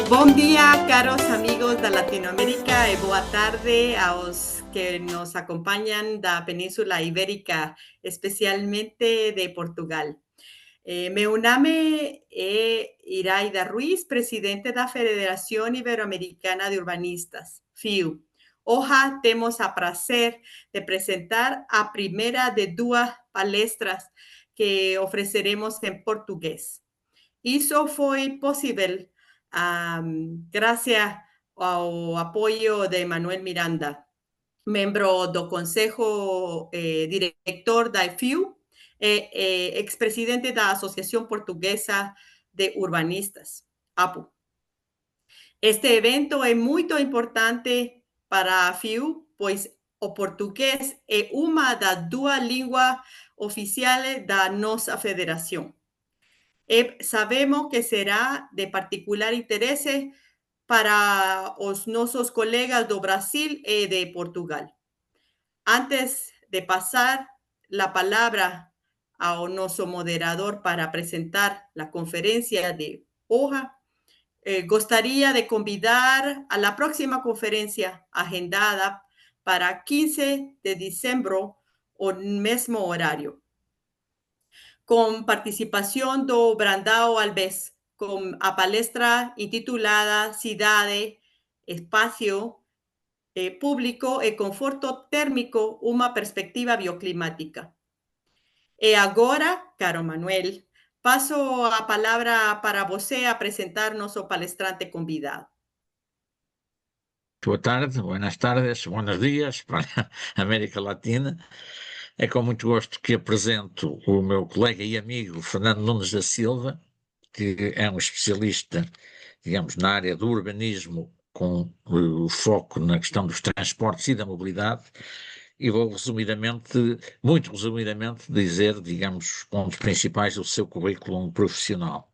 Bom dia, caros amigos da Latinoamérica, e boa tarde aos que nos acompanham da Península Ibérica, especialmente de Portugal. Meu nome é Iraida Ruiz, presidente da Federação Ibero-Americana de Urbanistas, FIU. Hoje temos a prazer de apresentar a primeira de duas palestras que ofereceremos em português. Isso foi possível graças ao apoio de Manuel Miranda, membro do Conselho Diretor da FIU, ex-presidente da Associação Portuguesa de Urbanistas, APU. Este evento é muito importante para a FIU, pois o português é uma das duas línguas oficiais da nossa federação. Sabemos que será de particular interesse para os nossos colegas do Brasil e de Portugal. Antes de passar a palavra ao nosso moderador para apresentar a conferência de hoje, gostaria de convidar a la próxima conferência agendada para 15 de dezembro, o mesmo horário, com participação do Brandao Alves, com a palestra intitulada Cidade, Espaço, Público e Conforto Térmico, uma perspectiva bioclimática. E agora, caro Manuel, passo a palavra para você apresentar nosso palestrante convidado. Boa tarde, buenas tardes, buenos dias para a América Latina. É com muito gosto que apresento o meu colega e amigo Fernando Nunes da Silva, que é um especialista, digamos, na área do urbanismo, com o foco na questão dos transportes e da mobilidade, e vou muito resumidamente, dizer, digamos, os pontos principais do seu currículo profissional.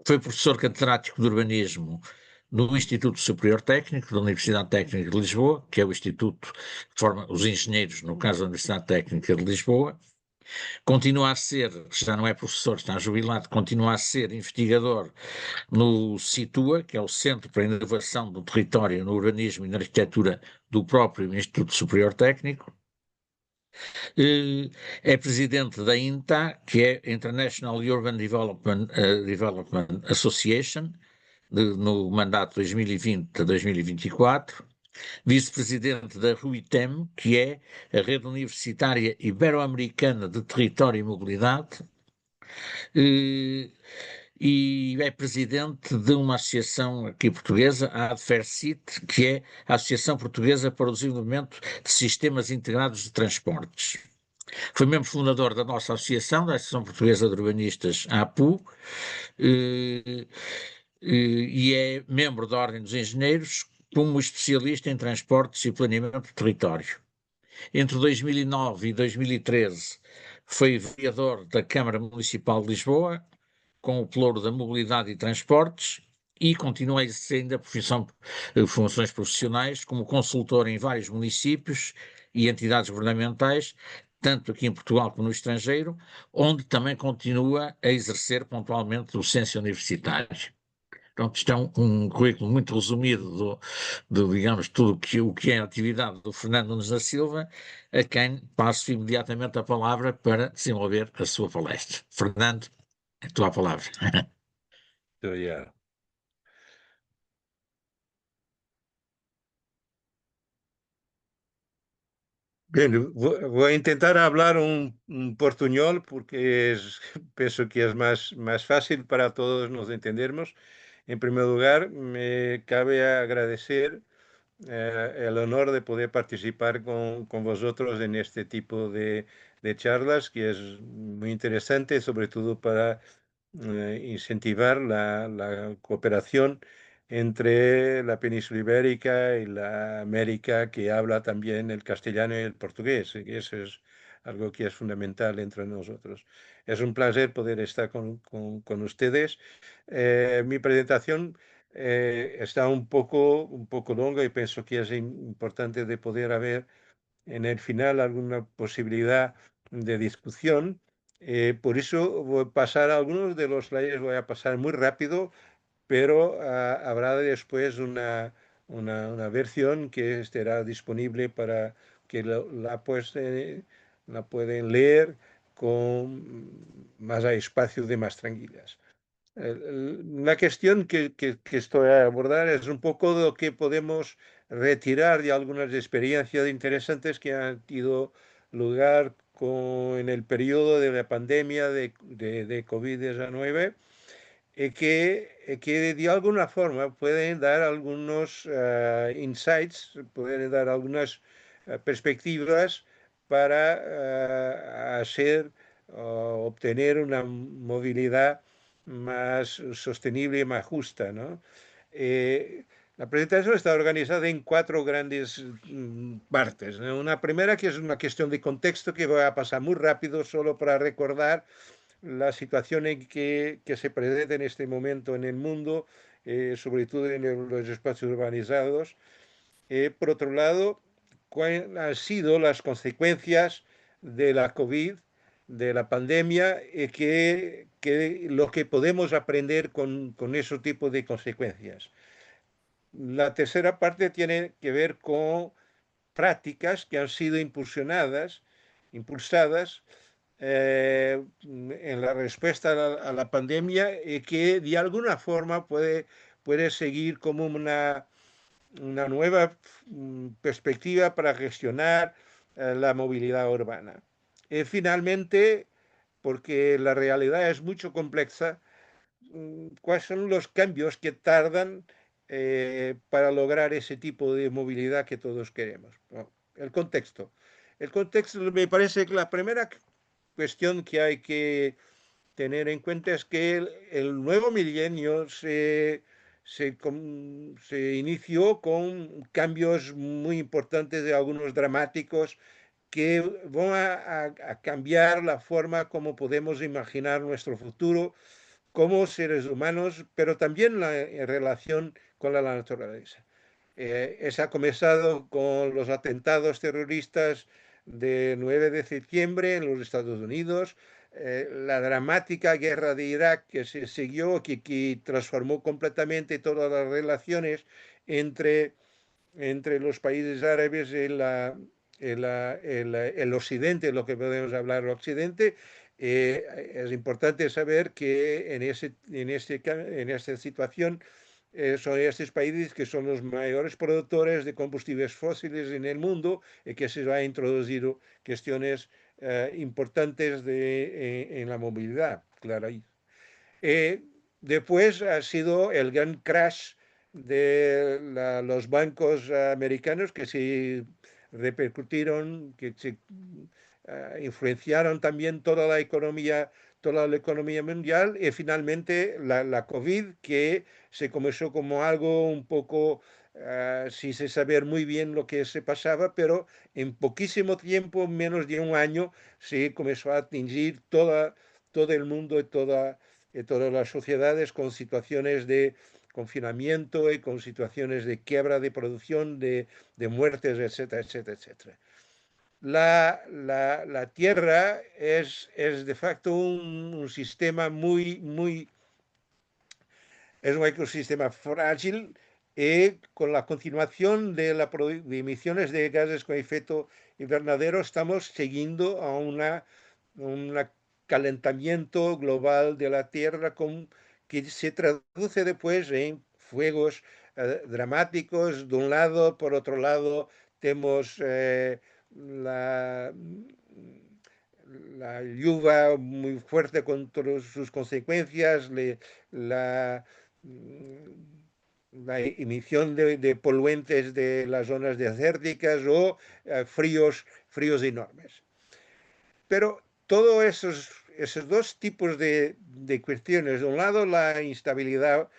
Foi professor catedrático de urbanismo no Instituto Superior Técnico da Universidade Técnica de Lisboa, que é o instituto que forma os engenheiros, no caso da Universidade Técnica de Lisboa. Continua a ser, já não é professor, está jubilado, continua a ser investigador no CITUA, que é o Centro para a Inovação do Território no Urbanismo e na Arquitetura do próprio Instituto Superior Técnico. É presidente da INTA, que é International Urban Development Association, no mandato 2020 a 2024, vice-presidente da RUITEM, que é a Rede Universitária Ibero-Americana de Território e Mobilidade, e é presidente de uma associação aqui portuguesa, a ADFERCIT, que é a Associação Portuguesa para o Desenvolvimento de Sistemas Integrados de Transportes. Foi membro fundador da nossa associação, da Associação Portuguesa de Urbanistas, a APU, e é membro da Ordem dos Engenheiros como especialista em transportes e planeamento de território. Entre 2009 e 2013 foi vereador da Câmara Municipal de Lisboa, com o pelouro da mobilidade e transportes, e continua a exercer ainda funções profissionais como consultor em vários municípios e entidades governamentais, tanto aqui em Portugal como no estrangeiro, onde também continua a exercer pontualmente docência universitária. Pronto, isto é um currículo muito resumido digamos, tudo o que é a atividade do Fernando Nunes da Silva, a quem passo imediatamente a palavra para desenvolver a sua palestra. Fernando, é a tua palavra. Muito obrigado. Bien, voy a intentar hablar un portuñol porque pienso que es más fácil para todos nos entendermos. En primer lugar, me cabe agradecer el honor de poder participar con vosotros en este tipo de charlas, que es muy interesante, sobre todo para incentivar la cooperación entre la península ibérica y la América, que habla también el castellano y el portugués, y eso es algo que es fundamental entre nosotros. Es un placer poder estar con ustedes. Mi presentación está un poco longa y pienso que es importante de poder haber en el final alguna posibilidad de discusión. Por eso voy a pasar algunos de los slides, voy a pasar muy rápido, pero habrá después una versión que estará disponible para que la pueden leer con más espacio de más tranquilas. La cuestión que estoy a abordar es un poco lo que podemos retirar de algunas experiencias interesantes que han tenido lugar en el periodo de la pandemia de COVID-19 que de alguna forma pueden dar algunos insights, pueden dar algunas perspectivas para obtener una movilidad más sostenible y más justa, ¿no? La presentación está organizada en cuatro grandes partes, ¿no? Una primera que es una cuestión de contexto que voy a pasar muy rápido solo para recordar la situación que se presenta en este momento en el mundo, sobre todo en los espacios urbanizados. Por otro lado, cuáles han sido las consecuencias de la COVID, de la pandemia, lo que podemos aprender con ese tipo de consecuencias. La tercera parte tiene que ver con prácticas que han sido impulsadas en la respuesta a la pandemia y que de alguna forma puede seguir como una nueva perspectiva para gestionar la movilidad urbana. Y finalmente, porque la realidad es mucho compleja, ¿cuáles son los cambios que tardan para lograr ese tipo de movilidad que todos queremos? Bueno, el contexto. El contexto me parece que la primera cuestión que hay que tener en cuenta es que el nuevo milenio se inició con cambios muy importantes, de algunos dramáticos, que van a cambiar la forma como podemos imaginar nuestro futuro como seres humanos, pero también en relación con la naturaleza. Eso ha comenzado con los atentados terroristas de 9 de septiembre en los Estados Unidos, la dramática guerra de Irak que se siguió, que transformó completamente todas las relaciones entre, entre los países árabes y el occidente, lo que podemos hablar occidente. Es importante saber que en esta situación son estos países que son los mayores productores de combustibles fósiles en el mundo y que se han introducido cuestiones importantes en la movilidad, claro. Eh, Después ha sido el gran crash de los bancos americanos que se repercutieron, que se influenciaron también toda la economía mundial y finalmente la COVID que se comenzó como algo un poco sin se saber muy bien lo que se pasaba, pero en poquísimo tiempo, menos de un año, se comenzó a atingir todo el mundo y todas las sociedades con situaciones de confinamiento y con situaciones de quiebra de producción, de muertes, etcétera, etcétera, etcétera. La Tierra es de facto un sistema es un ecosistema frágil y con la continuación de emisiones de gases con efecto invernadero estamos siguiendo a un calentamiento global de la Tierra que se traduce después en fuegos dramáticos de un lado, por otro lado tenemos la, la lluvia muy fuerte con todas sus consecuencias, la, la emisión de poluentes de las zonas desérticas o fríos enormes. Pero todos esos dos tipos de cuestiones, de un lado la instabilidad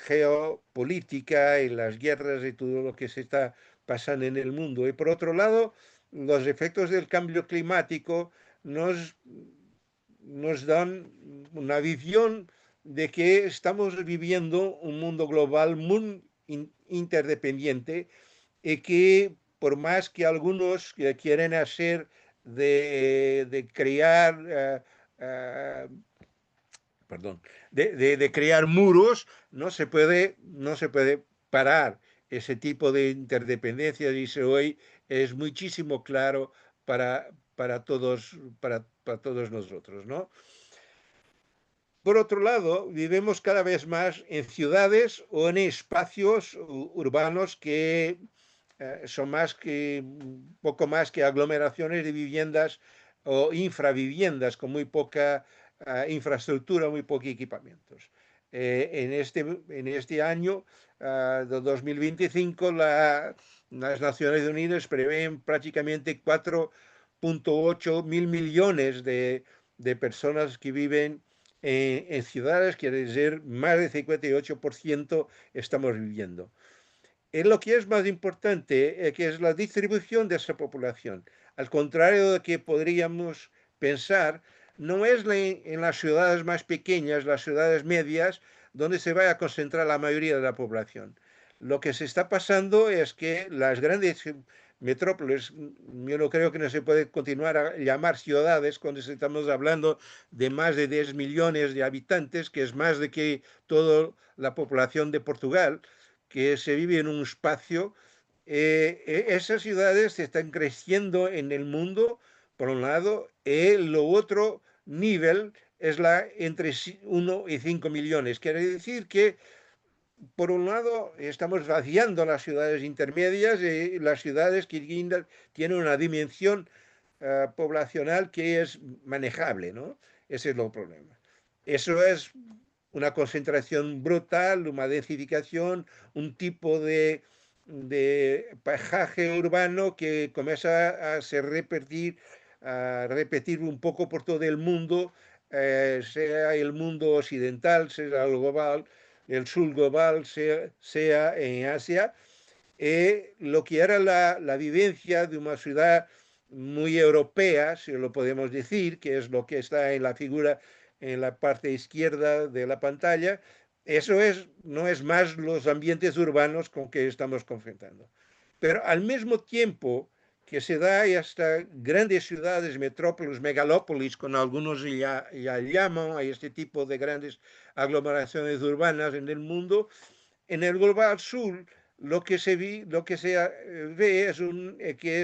geopolítica y las guerras y todo lo que se está pasando en el mundo, y por otro lado los efectos del cambio climático nos dan una visión de que estamos viviendo un mundo global muy interdependiente y que por más que algunos quieren hacer de crear perdón, de crear muros, no se puede parar ese tipo de interdependencia, dice hoy, es muchísimo claro para todos nosotros, ¿no? Por otro lado, vivimos cada vez más en ciudades o en espacios urbanos que son poco más que aglomeraciones de viviendas o infraviviendas con muy poca infraestructura, muy pocos equipamientos. En este año de 2025, las Naciones Unidas prevén prácticamente 4,8 mil millones de personas que viven en ciudades, quiere decir, más del 58% estamos viviendo. Lo que es más importante que es la distribución de esa población. Al contrario de que podríamos pensar, no es en las ciudades más pequeñas, las ciudades medias, donde se va a concentrar la mayoría de la población. Lo que se está pasando es que las grandes metrópolis, yo no creo que no se puede continuar a llamar ciudades cuando estamos hablando de más de 10 millones de habitantes, que es más de que toda la población de Portugal, que se vive en un espacio. Esas ciudades están creciendo en el mundo, por un lado, y lo otro nivel es entre 1 y 5 millones. Quiere decir que, por un lado, estamos vaciando las ciudades intermedias y las ciudades que tienen una dimensión poblacional que es manejable, ¿no? Ese es el problema. Eso es una concentración brutal, una densificación, un tipo de paisaje urbano que comienza a repetir un poco por todo el mundo, sea el mundo occidental, sea el global, el sur global, sea en Asia. Lo que era la vivencia de una ciudad muy europea, si lo podemos decir, que es lo que está en la figura en la parte izquierda de la pantalla, no es más los ambientes urbanos con que estamos confrontando. Pero al mismo tiempo que se da hasta grandes ciudades, metrópolis, megalópolis, con algunos ya llaman a este tipo de grandes aglomeraciones urbanas en el mundo, en el global sur lo que se ve que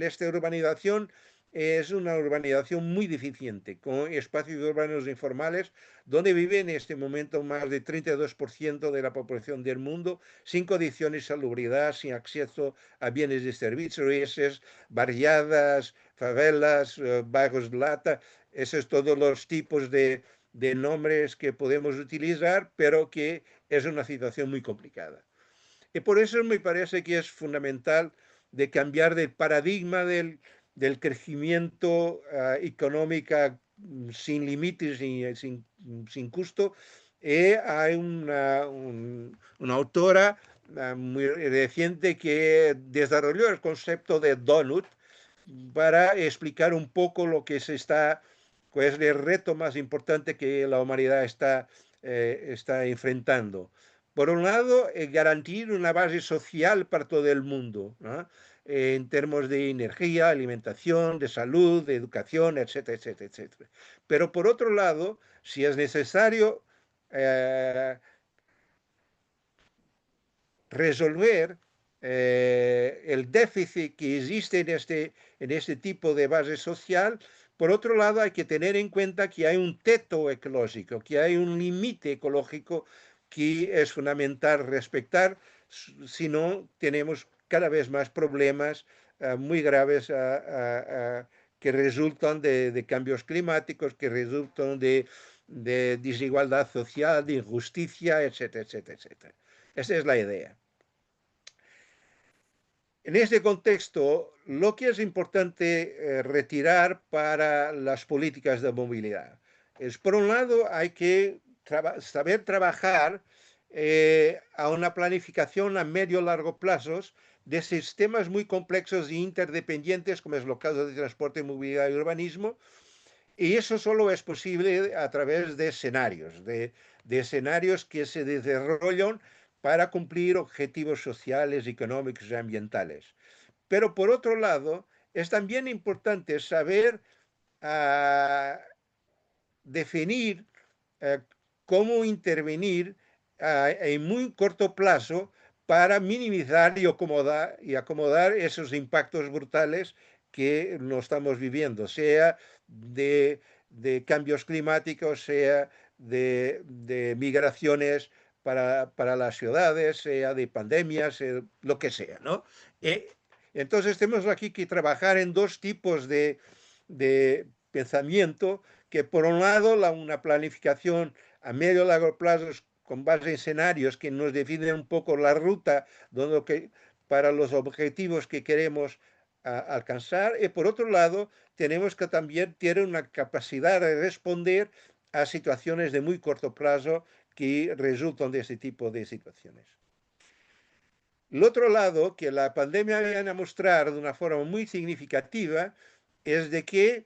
esta urbanización es una urbanización muy deficiente, con espacios urbanos informales, donde vive en este momento más de 32% de la población del mundo, sin condiciones de salubridad, sin acceso a bienes y servicios, barriadas, favelas, bairros de lata, esos todos los tipos de nombres que podemos utilizar, pero que es una situación muy complicada. Y por eso me parece que es fundamental de cambiar del paradigma del crecimiento económico sin límites y sin costo. Hay una autora muy reciente que desarrolló el concepto de donut para explicar un poco lo que cuál es el reto más importante que la humanidad está enfrentando. Por un lado, garantir una base social para todo el mundo, ¿no? En términos de energía, alimentación, de salud, de educación, etcétera, etcétera, etcétera. Pero por otro lado, si es necesario resolver el déficit que existe en este tipo de base social, por otro lado hay que tener en cuenta que hay un teto ecológico, que hay un límite ecológico que es fundamental respetar, si no tenemos cada vez más problemas muy graves que resultan de cambios climáticos, que resultan de desigualdad social, de injusticia, etcétera, etcétera, etcétera. Esa es la idea. En este contexto, lo que es importante retirar para las políticas de movilidad es, por un lado, hay que saber trabajar a una planificación a medio y largo plazos de sistemas muy complejos e interdependientes, como es el caso de transporte, movilidad y urbanismo, y eso solo es posible a través de escenarios, de escenarios que se desarrollan para cumplir objetivos sociales, económicos y ambientales. Pero por otro lado, es también importante saber definir eh, cómo intervenir en muy corto plazo para minimizar y acomodar esos impactos brutales que nos estamos viviendo, sea de cambios climáticos, sea de migraciones para las ciudades, sea de pandemias, lo que sea, ¿no? Eh, entonces tenemos aquí que trabajar en dos tipos de pensamiento, que por un lado una planificación a medio y largo plazo con base en escenarios que nos definen un poco la ruta para los objetivos que queremos alcanzar, y por otro lado tenemos que también tener una capacidad de responder a situaciones de muy corto plazo que resultan de este tipo de situaciones. El otro lado que la pandemia viene a mostrar de una forma muy significativa es de que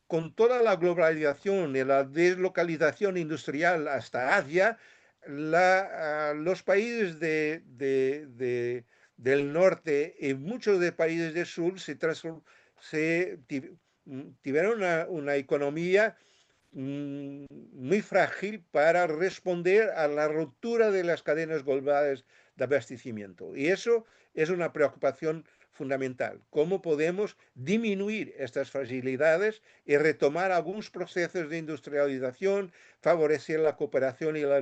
con toda la globalización y la deslocalización industrial hasta Asia, los países del norte y muchos de países del sur tuvieron una economía muy frágil para responder a la ruptura de las cadenas globales de abastecimiento. Y eso es una preocupación fundamental. ¿Cómo podemos disminuir estas fragilidades y retomar algunos procesos de industrialización, favorecer la cooperación y la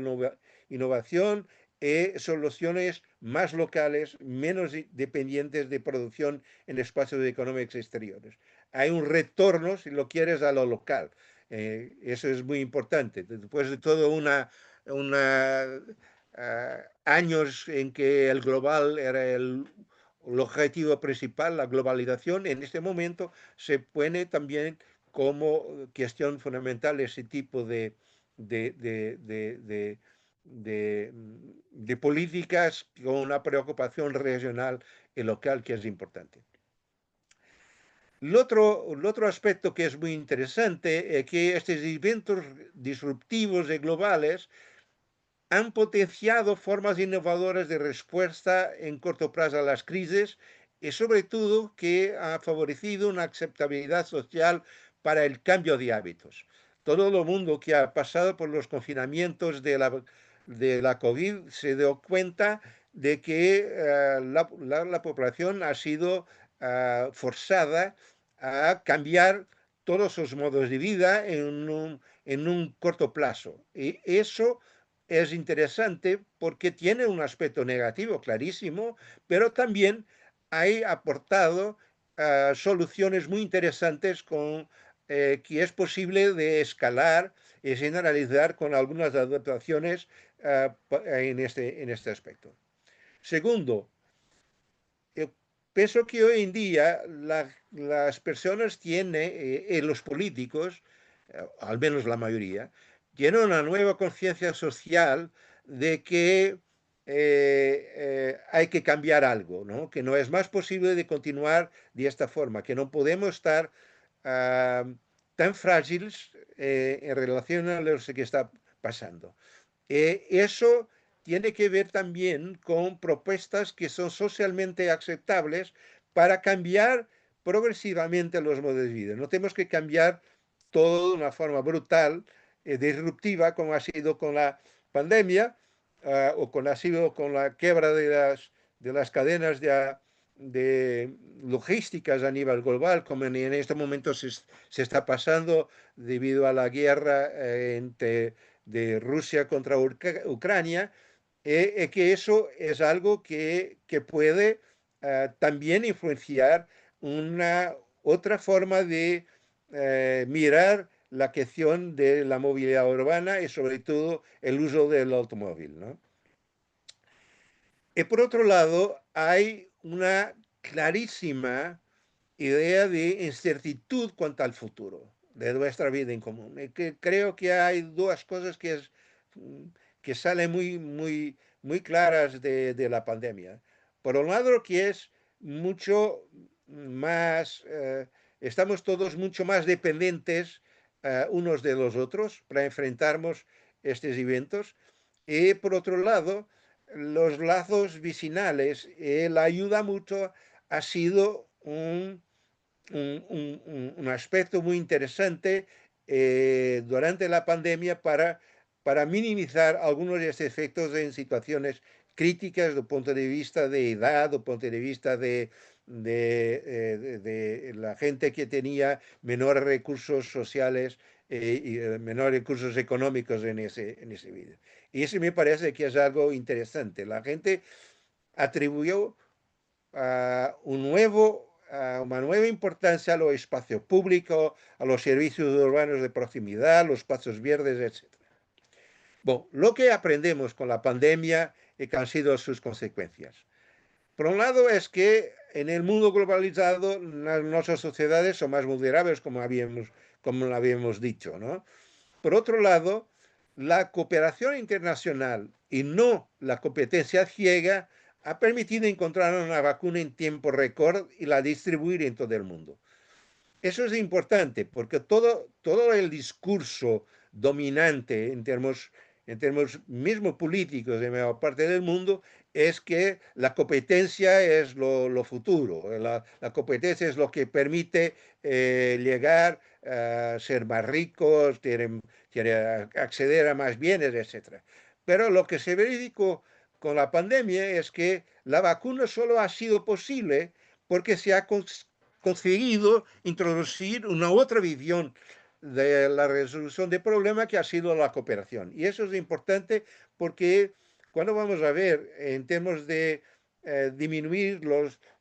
innovación y soluciones más locales, menos dependientes de producción en espacios económicos exteriores? Hay un retorno, si lo quieres, a lo local. Eso es muy importante. Después de todo años en que el global era el objetivo principal, la globalización, en este momento se pone también como cuestión fundamental ese tipo de, de, de, de, de políticas con una preocupación regional y local que es importante. El otro aspecto que es muy interesante es que estos eventos disruptivos y globales han potenciado formas innovadoras de respuesta en corto plazo a las crisis y sobre todo que ha favorecido una aceptabilidad social para el cambio de hábitos. Todo el mundo que ha pasado por los confinamientos de la COVID se dio cuenta de que la población ha sido forzada a cambiar todos sus modos de vida en un corto plazo. Y eso es interesante porque tiene un aspecto negativo clarísimo, pero también ha aportado soluciones muy interesantes que es posible de escalar y generalizar con algunas adaptaciones en este aspecto. Segundo, yo pienso que hoy en día las personas tienen, y los políticos, al menos la mayoría, tienen una nueva conciencia social de que hay que cambiar algo, ¿no? Que no es más posible de continuar de esta forma, que no podemos estar tan frágiles en relación a lo que está pasando. Eso tiene que ver también con propuestas que son socialmente aceptables para cambiar progresivamente los modos de vida. No tenemos que cambiar todo de una forma brutal, disruptiva, como ha sido con la pandemia o como ha sido con la quiebra de las cadenas de logísticas a nivel global, como en este momento se está pasando debido a la guerra de Rusia contra Ucrania, que eso es algo que puede también influenciar una otra forma de mirar la cuestión de la movilidad urbana y sobre todo el uso del automóvil, ¿no? Y por otro lado, hay una clarísima idea de incertidumbre cuanto al futuro de nuestra vida en común. Y que creo que hay dos cosas que salen muy claras de la pandemia. Por un lado, que es mucho más, estamos todos mucho más dependientes unos de los otros para enfrentarnos estos eventos. Y por otro lado, los lazos vecinales, la ayuda mutua ha sido un aspecto muy interesante durante la pandemia para para minimizar algunos de estos efectos en situaciones críticas do punto de vista de edad, do punto de vista de la gente que tenía menores recursos sociales y menores recursos económicos en ese vídeo. Y eso me parece que es algo interesante. La gente atribuyó una nueva importancia a los espacios públicos, a los servicios urbanos de proximidad, los espacios verdes, etc. Bueno, lo que aprendemos con la pandemia y que han sido sus consecuencias. Por un lado es que en el mundo globalizado nuestras sociedades son más vulnerables, como lo habíamos dicho, ¿no? Por otro lado, la cooperación internacional y no la competencia ciega ha permitido encontrar una vacuna en tiempo récord y la distribuir en todo el mundo. Eso es importante porque todo el discurso dominante en términos mismo políticos de la parte del mundo es que la competencia es lo futuro, la competencia es lo que permite llegar a ser más ricos, acceder a más bienes, etc. Pero lo que se verificó con la pandemia es que la vacuna solo ha sido posible porque se ha conseguido introducir una otra visión de la resolución de problema que ha sido la cooperación. Y eso es importante porque cuando vamos a ver en términos de disminuir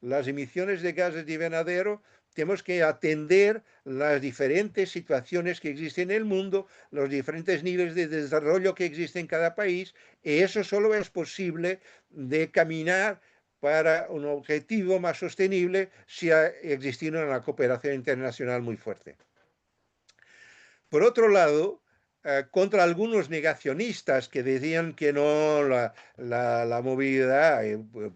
las emisiones de gases de invernadero, tenemos que atender las diferentes situaciones que existen en el mundo, los diferentes niveles de desarrollo que existen en cada país, y eso solo es posible de caminar para un objetivo más sostenible si ha existido una cooperación internacional muy fuerte. Por otro lado, contra algunos negacionistas que decían que no la movilidad,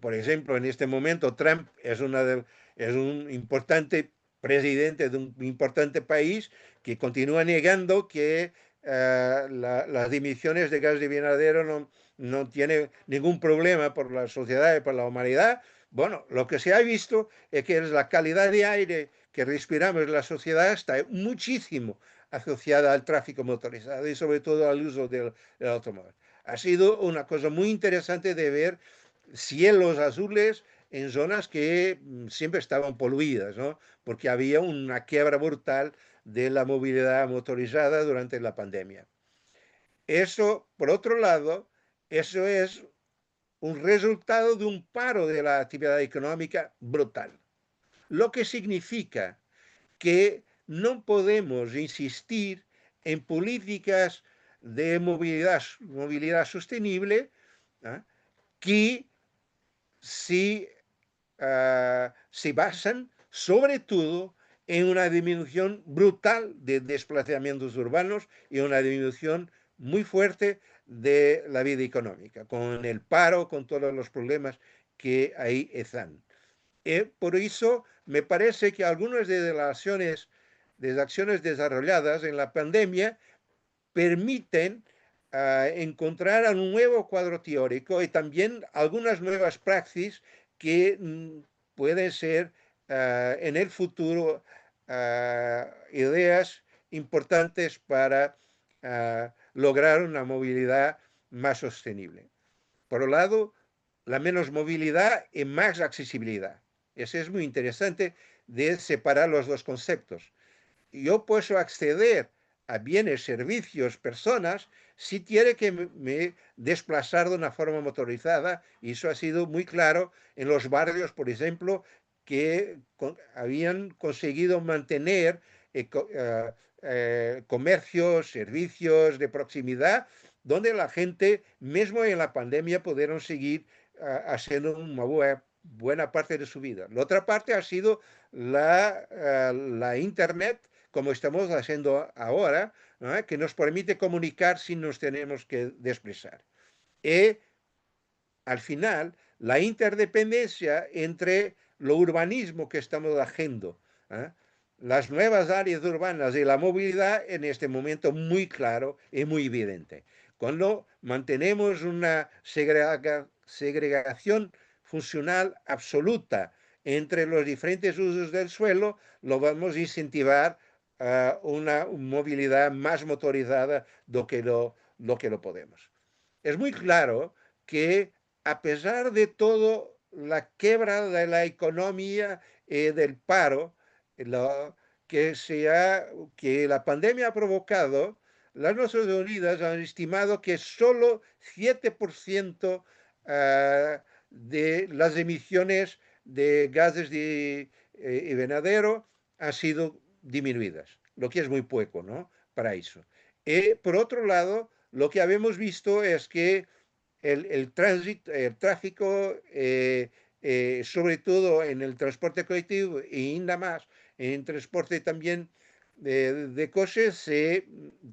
por ejemplo, en este momento Trump es un importante presidente de un importante país que continúa negando que las emisiones de gas de invernadero no tiene ningún problema por la sociedad y por la humanidad. Bueno, lo que se ha visto es que la calidad de aire que respiramos en la sociedad está muchísimo asociada al tráfico motorizado y sobre todo al uso del automóvil. Ha sido una cosa muy interesante de ver cielos azules en zonas que siempre estaban poluidas, ¿no? Porque había una quiebra brutal de la movilidad motorizada durante la pandemia. Eso, por otro lado, eso es un resultado de un paro de la actividad económica brutal, lo que significa que no podemos insistir en políticas de movilidad sostenible que se basan sobre todo en una disminución brutal de desplazamientos urbanos y una disminución muy fuerte de la vida económica, con el paro, con todos los problemas que ahí están. Por eso me parece que algunas de las acciones desarrolladas en la pandemia permiten encontrar un nuevo cuadro teórico y también algunas nuevas praxis que pueden ser en el futuro ideas importantes para lograr una movilidad más sostenible. Por un lado, la menos movilidad y más accesibilidad. Eso es muy interesante de separar los dos conceptos. Yo puedo acceder a bienes, servicios, personas, si quiere que me desplazar de una forma motorizada, y eso ha sido muy claro en los barrios, por ejemplo, que habían conseguido mantener comercios, servicios de proximidad, donde la gente, mismo en la pandemia, pudieron seguir haciendo una buena parte de su vida. La otra parte ha sido la Internet, como estamos haciendo ahora, ¿no? Que nos permite comunicar sin nos tenemos que desplazar. Y al final, la interdependencia entre lo urbanismo que estamos haciendo, las nuevas áreas urbanas y la movilidad en este momento muy claro y muy evidente. Cuando mantenemos una segregación funcional absoluta entre los diferentes usos del suelo, lo vamos a incentivar una movilidad más motorizada do que lo que lo podemos. Es muy claro que a pesar de todo la quiebra de la economía del paro lo, que la pandemia ha provocado, las Naciones Unidas han estimado que solo 7% de las emisiones de gases de invernadero han sido disminuidas, lo que es muy poco, ¿no? Para eso. Por otro lado, lo que habíamos visto es que el tráfico, sobre todo en el transporte colectivo y nada más en transporte también de coches, se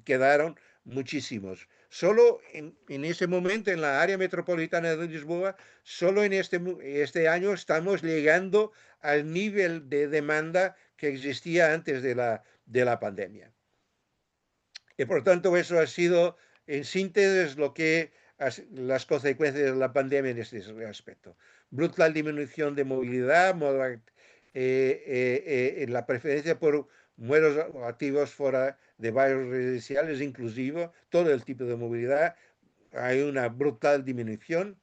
quedaron muchísimos. Solo en ese momento, en la área metropolitana de Lisboa, solo en este año estamos llegando al nivel de demanda que existía antes de la pandemia. Y por tanto, eso ha sido, en síntesis, las consecuencias de la pandemia en este aspecto. Brutal disminución de movilidad, la preferencia por modelos activos fuera de barrios residenciales, inclusive todo el tipo de movilidad, hay una brutal disminución.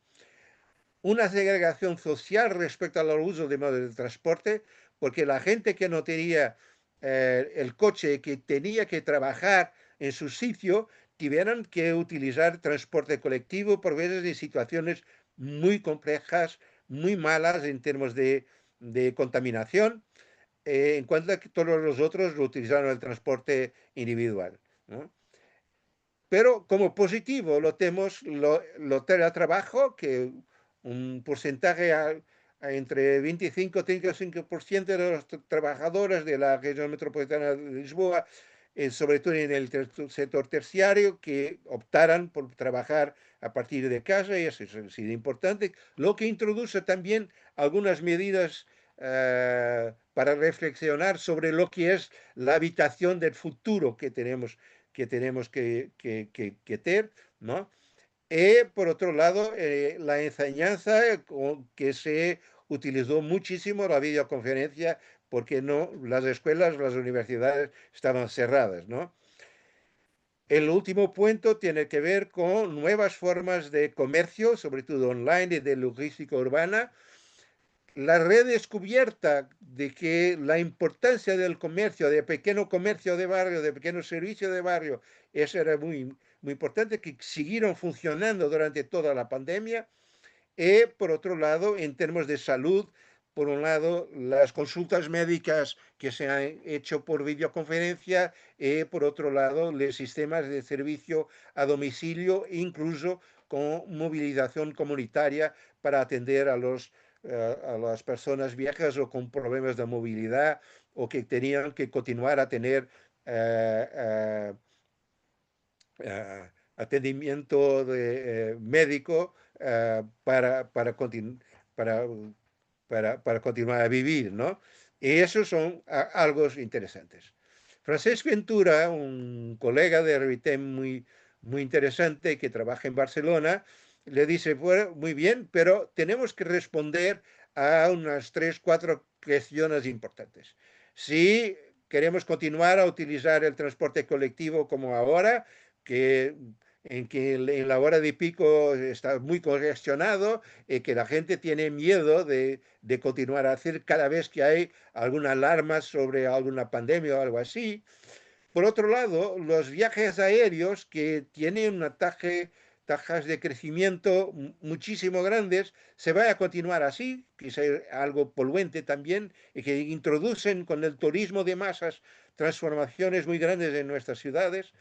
Una segregación social respecto al uso de modos de transporte, porque la gente que no tenía el coche, que tenía que trabajar en su sitio, tuvieran que utilizar transporte colectivo por veces en situaciones muy complejas, muy malas en términos de contaminación, en cuanto a que todos los otros lo utilizaron el transporte individual, ¿no? Pero como positivo lo tenemos lo teletrabajo, que un porcentaje entre 25 y 35% de los trabajadores de la región metropolitana de Lisboa, sobre todo en el sector terciario, que optaran por trabajar a partir de casa, y eso ha sido importante, lo que introduce también algunas medidas para reflexionar sobre lo que es la habitación del futuro que tenemos que tener, ¿no? Y por otro lado, la enseñanza que se utilizó muchísimo la videoconferencia porque no, las escuelas, las universidades estaban cerradas, ¿no? El último punto tiene que ver con nuevas formas de comercio, sobre todo online y de logística urbana. La redescubierta de que la importancia del comercio, de pequeño comercio de barrio, de pequeño servicio de barrio, eso era muy importante, que siguieron funcionando durante toda la pandemia. Y por otro lado, en términos de salud, por un lado, las consultas médicas que se han hecho por videoconferencia, y por otro lado, los sistemas de servicio a domicilio, incluso con movilización comunitaria para atender a las personas viejas o con problemas de movilidad o que tenían que continuar a tener uh, atendimiento médico para, para continuar a vivir, ¿no? Y esos son algo interesantes. Francesc Ventura, un colega de RITEM muy interesante que trabaja en Barcelona, le dice, bueno, muy bien, pero tenemos que responder a unas 3, 4 cuestiones importantes. Si queremos continuar a utilizar el transporte colectivo como ahora, que en la hora de pico está muy congestionado y que la gente tiene miedo de continuar a hacer cada vez que hay alguna alarma sobre alguna pandemia o algo así. Por otro lado, los viajes aéreos que tienen tajas de crecimiento muchísimo grandes, se va a continuar así, que es algo poluente también, y que introducen con el turismo de masas transformaciones muy grandes en nuestras ciudades.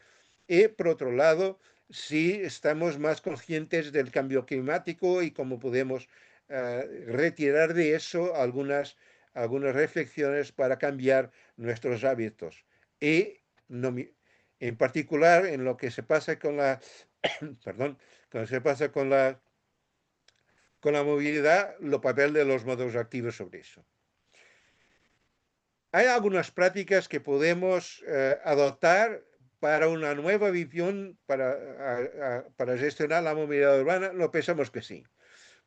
Y por otro lado, sí estamos más conscientes del cambio climático y cómo podemos retirar de eso algunas reflexiones para cambiar nuestros hábitos. Y no, en particular en lo que se pasa con la, perdón, cuando se pasa con la movilidad, lo papel de los modos activos sobre eso. Hay algunas prácticas que podemos adoptar para una nueva visión para gestionar la movilidad urbana. Lo pensamos que sí.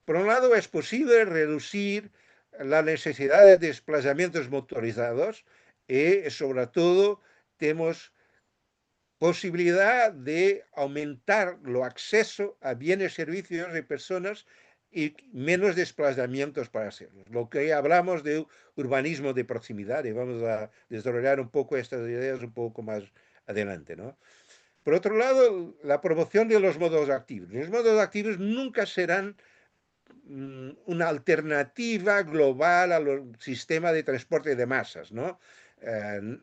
Por un lado, es posible reducir la necesidad de desplazamientos motorizados y, sobre todo, tenemos posibilidad de aumentar el acceso a bienes, servicios y personas y menos desplazamientos para hacerlo. Lo que hablamos de urbanismo de proximidad, y vamos a desarrollar un poco estas ideas un poco más adelante, ¿no? Por otro lado, la promoción de los modos activos. Los modos activos nunca serán una alternativa global al sistema de transporte de masas, ¿no?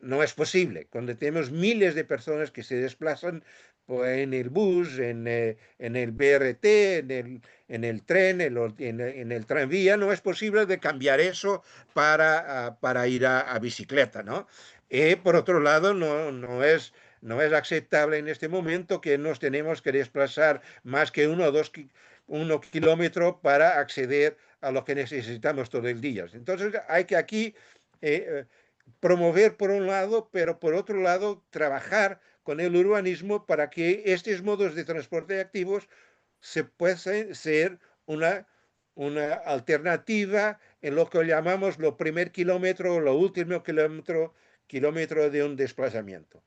No es posible. Cuando tenemos miles de personas que se desplazan pues, en el bus, en el BRT, en el tren, en el tranvía, no es posible de cambiar eso para ir a bicicleta, ¿no? Y por otro lado, no es aceptable en este momento que nos tenemos que desplazar más que 1 kilómetro para acceder a lo que necesitamos todo el día. Entonces hay que aquí eh, promover por un lado, pero por otro lado trabajar con el urbanismo para que estos modos de transporte activos se puedan ser una alternativa en lo que llamamos lo primer kilómetro o lo último kilómetro de un desplazamiento.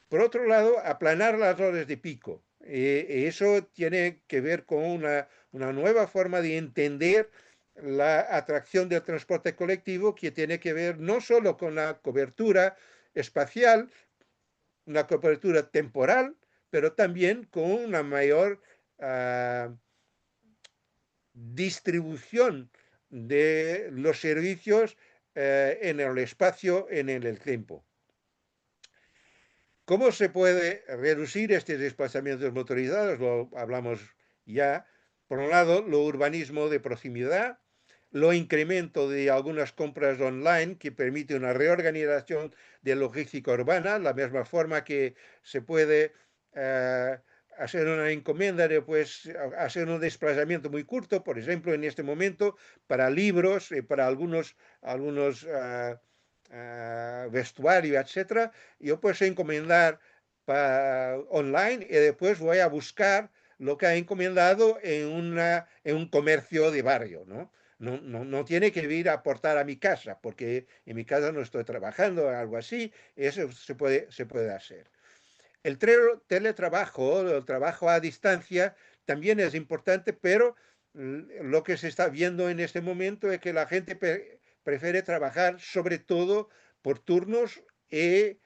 Por otro lado, aplanar las horas de pico. Eso tiene que ver con una nueva forma de entender la atracción del transporte colectivo que tiene que ver no solo con la cobertura espacial, una cobertura temporal, pero también con una mayor uh, distribución de los servicios en el espacio, en el tiempo. ¿Cómo se puede reducir estos desplazamientos motorizados? Lo hablamos ya. Por un lado, lo urbanismo de proximidad, lo incremento de algunas compras online que permite una reorganización de logística urbana, la misma forma que se puede hacer una encomienda, después hacer un desplazamiento muy corto, por ejemplo, en este momento, para libros, para algunos vestuario, etcétera, yo puedo encomendar online y después voy a buscar lo que ha encomendado en un comercio de barrio, ¿no? No tiene que ir a aportar a mi casa, porque en mi casa no estoy trabajando o algo así, eso se puede hacer. El teletrabajo, el trabajo a distancia, también es importante, pero lo que se está viendo en este momento es que la gente prefiere trabajar sobre todo por turnos y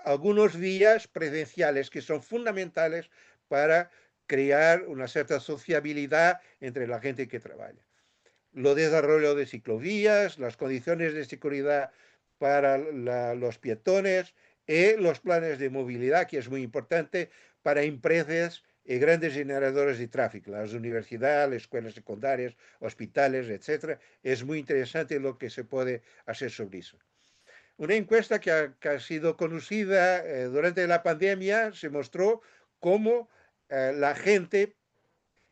algunos días presenciales que son fundamentales para crear una cierta sociabilidad entre la gente que trabaja. Lo desarrollo de ciclovías, las condiciones de seguridad para los peatones y los planes de movilidad, que es muy importante para empresas y grandes generadores de tráfico, las universidades, las escuelas secundarias, hospitales, etcétera. Es muy interesante lo que se puede hacer sobre eso. Una encuesta que ha sido conocida durante la pandemia se mostró cómo la gente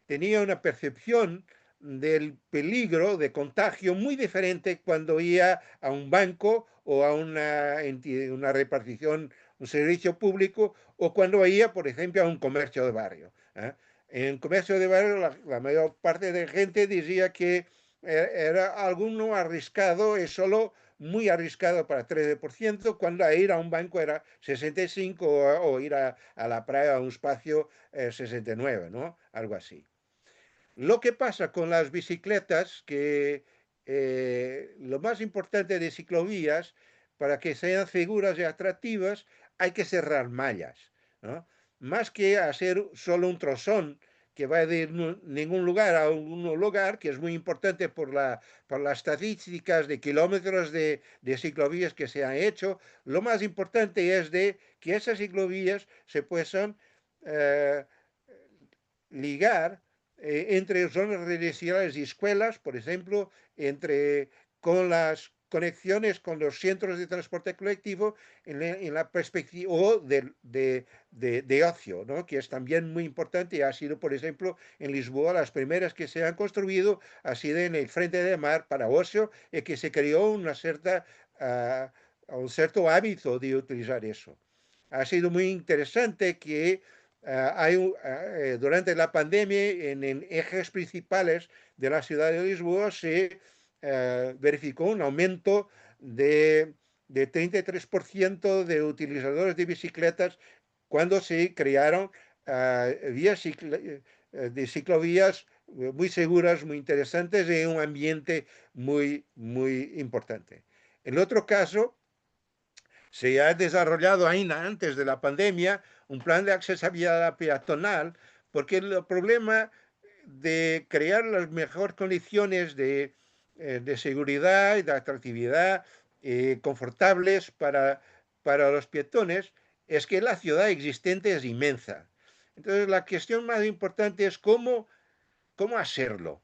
tenía una percepción del peligro de contagio muy diferente cuando iba a un banco o a una repartición, un servicio público, o cuando iba, por ejemplo, a un comercio de barrio. En comercio de barrio, la mayor parte de la gente decía que era algo arriesgado, es solo muy arriesgado para 13%, cuando ir a un banco era 65% o ir a la playa, a un espacio 69%, ¿no? Algo así. Lo que pasa con las bicicletas, que lo más importante de ciclovías, para que sean seguras y atractivas, hay que cerrar mallas, ¿no? Más que hacer solo un trozón que va de ningún lugar a un lugar, que es muy importante por las estadísticas de kilómetros de ciclovías que se han hecho. Lo más importante es de que esas ciclovías se puedan ligar entre zonas residenciales y escuelas, por ejemplo, con las conexiones con los centros de transporte colectivo en la perspectiva de ocio, ¿no? Que es también muy importante y ha sido, por ejemplo, en Lisboa, las primeras que se han construido ha sido en el frente de mar para ocio y que se creó un cierto hábito de utilizar eso. Ha sido muy interesante que durante la pandemia en ejes principales de la ciudad de Lisboa se verificó un aumento de 33% de utilizadores de bicicletas cuando se crearon vías de ciclovías muy seguras, muy interesantes, en un ambiente muy, muy importante. El otro caso, se ha desarrollado ainda antes de la pandemia un plan de accesibilidad peatonal, porque el problema de crear las mejores condiciones de seguridad y de atractividad confortables para los peatones es que la ciudad existente es inmensa. Entonces, la cuestión más importante es cómo hacerlo,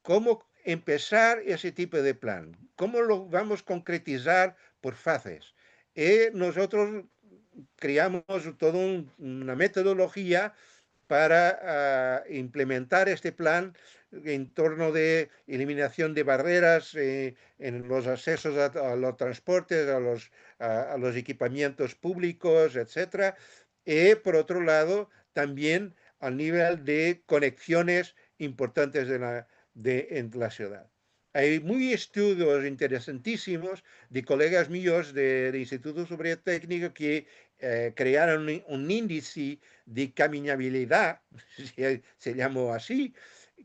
cómo empezar ese tipo de plan, cómo lo vamos a concretizar por fases. Nosotros creamos toda una metodología para implementar este plan en torno de eliminación de barreras en los accesos a los transportes, a los equipamientos públicos, etcétera. Y por otro lado, también al nivel de conexiones importantes en la ciudad. Hay muy estudios interesantísimos de colegas míos del Instituto Superior Técnico que crearon un índice de caminabilidad, se llamó así,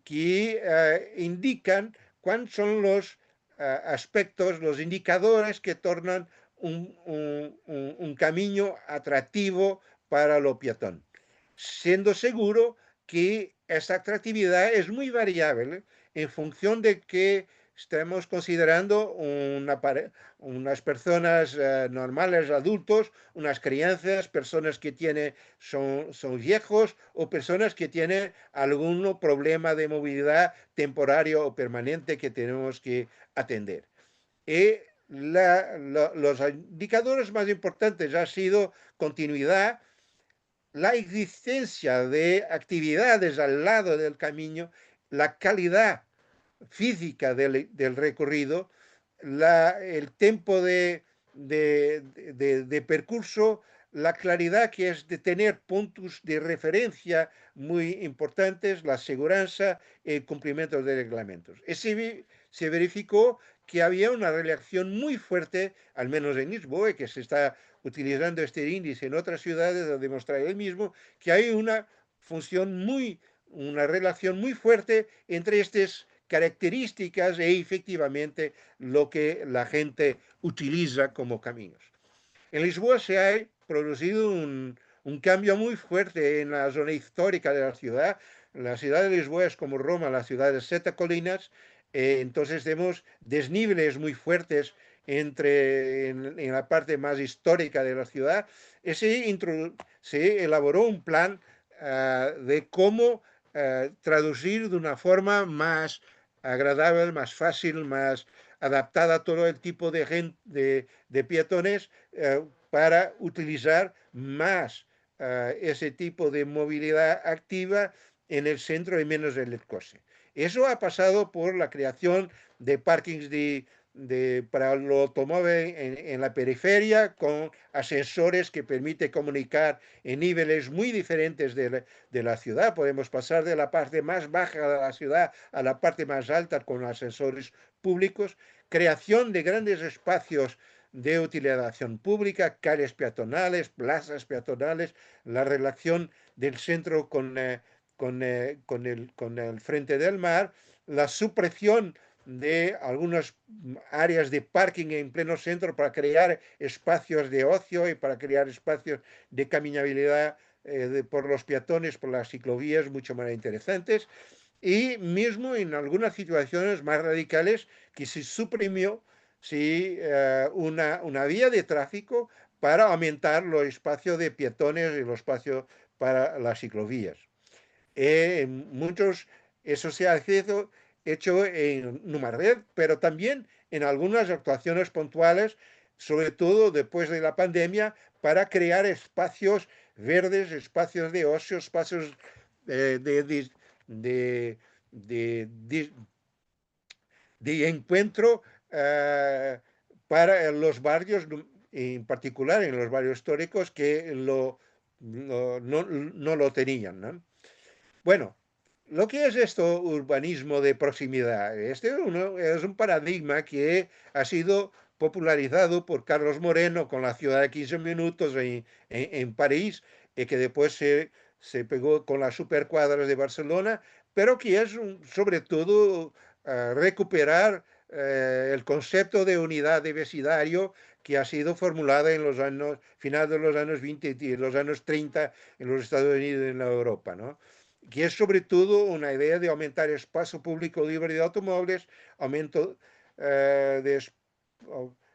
que indican cuáles son los aspectos, los indicadores que tornan un camino atractivo para lo peatón, siendo seguro que esta atractividad es muy variable en función de que estemos considerando unas personas normales, adultos, unas crianzas, personas que son viejos o personas que tienen algún problema de movilidad temporario o permanente que tenemos que atender. Y los indicadores más importantes han sido continuidad, la existencia de actividades al lado del camino, la calidad física del recorrido, el tiempo de percurso, la claridad que es de tener puntos de referencia muy importantes, la seguridad y el cumplimiento de reglamentos. Se verificó que había una relación muy fuerte, al menos en Lisboa, que se está utilizando este índice en otras ciudades a demostrar el mismo, que hay una relación muy fuerte entre estas características e efectivamente lo que la gente utiliza como caminos. En Lisboa se ha producido un cambio muy fuerte en la zona histórica de la ciudad. La ciudad de Lisboa es como Roma, la ciudad de 7 colinas, entonces tenemos desniveles muy fuertes en la parte más histórica de la ciudad. Se elaboró un plan de cómo traducir de una forma más agradable, más fácil, más adaptada a todo el tipo de peatones para utilizar más ese tipo de movilidad activa en el centro y menos en el coche. Eso ha pasado por la creación de parkings para el automóvil en la periferia con ascensores que permiten comunicar en niveles muy diferentes de la ciudad. Podemos pasar de la parte más baja de la ciudad a la parte más alta con ascensores públicos, creación de grandes espacios de utilización pública, calles peatonales, plazas peatonales, la relación del centro con el frente del mar, la supresión de algunas áreas de parking en pleno centro para crear espacios de ocio y para crear espacios de caminabilidad por los peatones, por las ciclovías mucho más interesantes. Y mismo en algunas situaciones más radicales que se suprimió una vía de tráfico para aumentar los espacios de peatones y los espacios para las ciclovías. Eso se ha hecho en una red, pero también en algunas actuaciones puntuales, sobre todo después de la pandemia, para crear espacios verdes, espacios de ocio, espacios de encuentro para los barrios, en particular en los barrios históricos que no lo tenían, ¿no? Bueno, lo que es esto urbanismo de proximidad, es un paradigma que ha sido popularizado por Carlos Moreno con la ciudad de 15 minutos en París, y que después se pegó con las supercuadras de Barcelona, pero que es sobre todo recuperar el concepto de unidad de vecindario que ha sido formulada en los años, final de los años 20 y los años 30 en los Estados Unidos y en la Europa, ¿no? Que es sobre todo una idea de aumentar espacio público libre de automóviles, aumento de,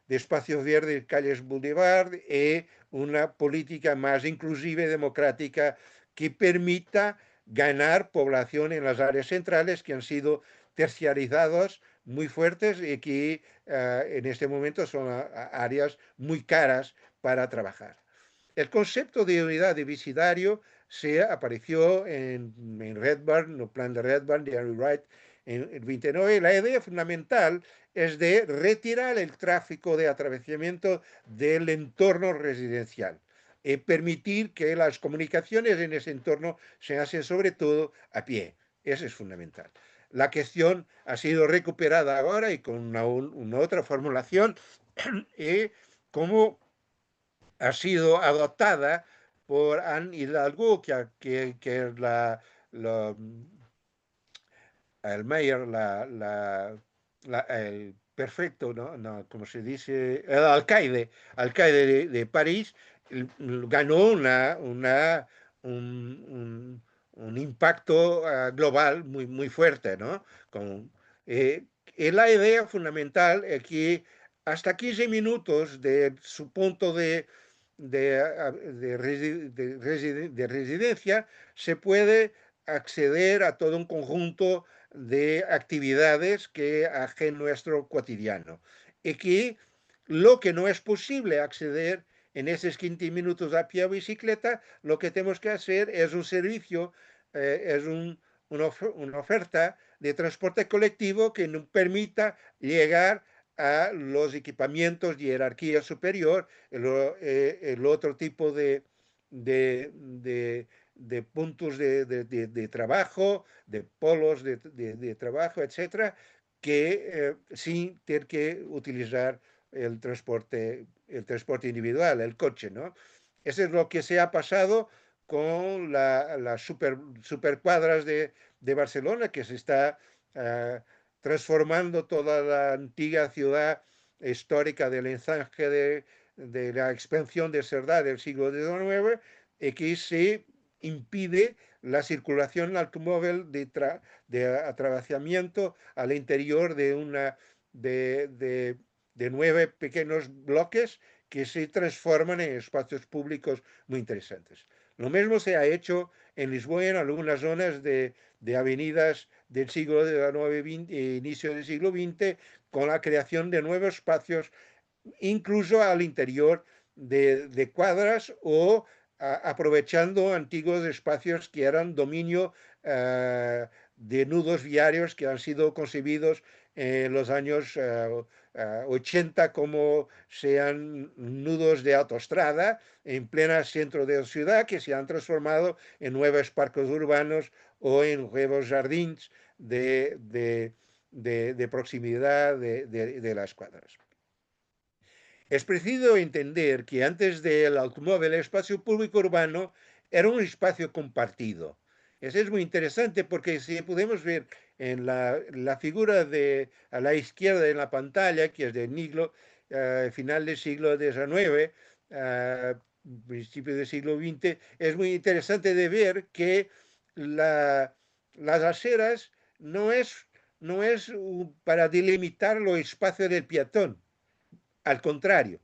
de espacios verdes, calles boulevard y una política más inclusiva y democrática que permita ganar población en las áreas centrales que han sido terciarizadas muy fuertes y que en este momento son áreas muy caras para trabajar. El concepto de unidad de vecindario se apareció en Red Barn, el plan de Red Barn de Henry Wright en el 29. La idea fundamental es de retirar el tráfico de atravesamiento del entorno residencial y permitir que las comunicaciones en ese entorno se hacen sobre todo a pie. Eso es fundamental. La cuestión ha sido recuperada ahora y con una otra formulación y como ha sido adoptada por Anne Hidalgo, que es el mayor, el perfecto, ¿no? No, como se dice, el alcaide de París, ganó un impacto global muy fuerte, ¿no? Y la idea fundamental es que hasta 15 minutos de su punto de residencia se puede acceder a todo un conjunto de actividades que hacen nuestro cotidiano. Y que lo que no es posible acceder en esos 15 minutos a pie o bicicleta, lo que tenemos que hacer es un servicio, una oferta de transporte colectivo que nos permita llegar a los equipamientos de jerarquía superior, el otro tipo de puntos de trabajo, de polos de trabajo, etcétera, que sin tener que utilizar el transporte individual, el coche, ¿no? Eso es lo que se ha pasado con las supercuadras de Barcelona, que se está transformando toda la antigua ciudad histórica del ensanche de la expansión de Cerdá del siglo XIX, y que se impide la circulación del automóvil de atravesamiento al interior de 9 pequeños bloques que se transforman en espacios públicos muy interesantes. Lo mismo se ha hecho en Lisboa, en algunas zonas de avenidas del siglo inicio del siglo XX, con la creación de nuevos espacios, incluso al interior de cuadras o aprovechando antiguos espacios que eran dominio de nudos viarios que han sido concebidos en los años 80 como sean nudos de autoestrada en plena centro de la ciudad que se han transformado en nuevos parques urbanos o en nuevos jardines de proximidad de las cuadras. Es preciso entender que antes del automóvil el espacio público urbano era un espacio compartido. Eso es muy interesante porque si podemos ver en la figura a la izquierda en la pantalla, que es de Niglo, final del siglo XIX, principio del siglo XX, es muy interesante de ver que las aceras no es para delimitar los espacios del peatón. Al contrario,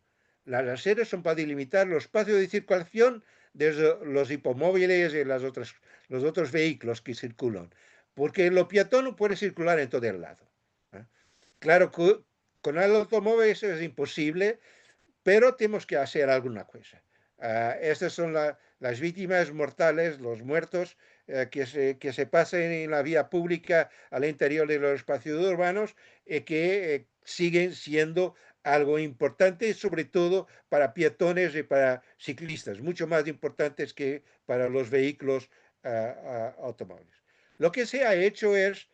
las aceras son para delimitar los espacios de circulación de los hipomóviles y los otros vehículos que circulan, porque los peatones pueden circular en todo el lado. Claro que con el automóvil eso es imposible, pero tenemos que hacer alguna cosa. Estas son las víctimas mortales, los muertos que se pasan en la vía pública al interior de los espacios urbanos y que siguen siendo algo importante, sobre todo para peatones y para ciclistas, mucho más importantes que para los vehículos automóviles. Lo que se ha hecho es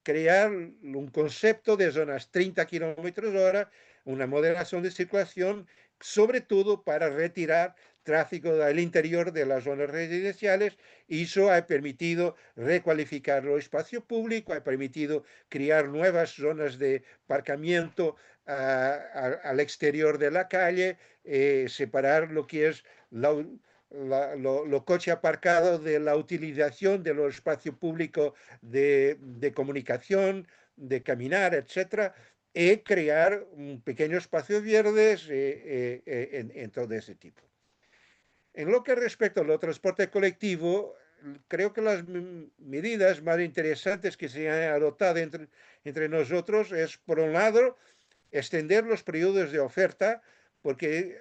crear un concepto de zonas 30 kilómetros hora, una moderación de circulación, sobre todo para retirar tráfico al interior de las zonas residenciales, y eso ha permitido recualificar el espacio público, ha permitido crear nuevas zonas de aparcamiento al exterior de la calle, separar lo que es lo coche aparcado de la utilización de los espacios públicos de comunicación, de caminar, etcétera, y crear pequeños espacios verdes en todo ese tipo. En lo que respecta al transporte colectivo, creo que las medidas más interesantes que se han adoptado entre nosotros es, por un lado, extender los periodos de oferta, porque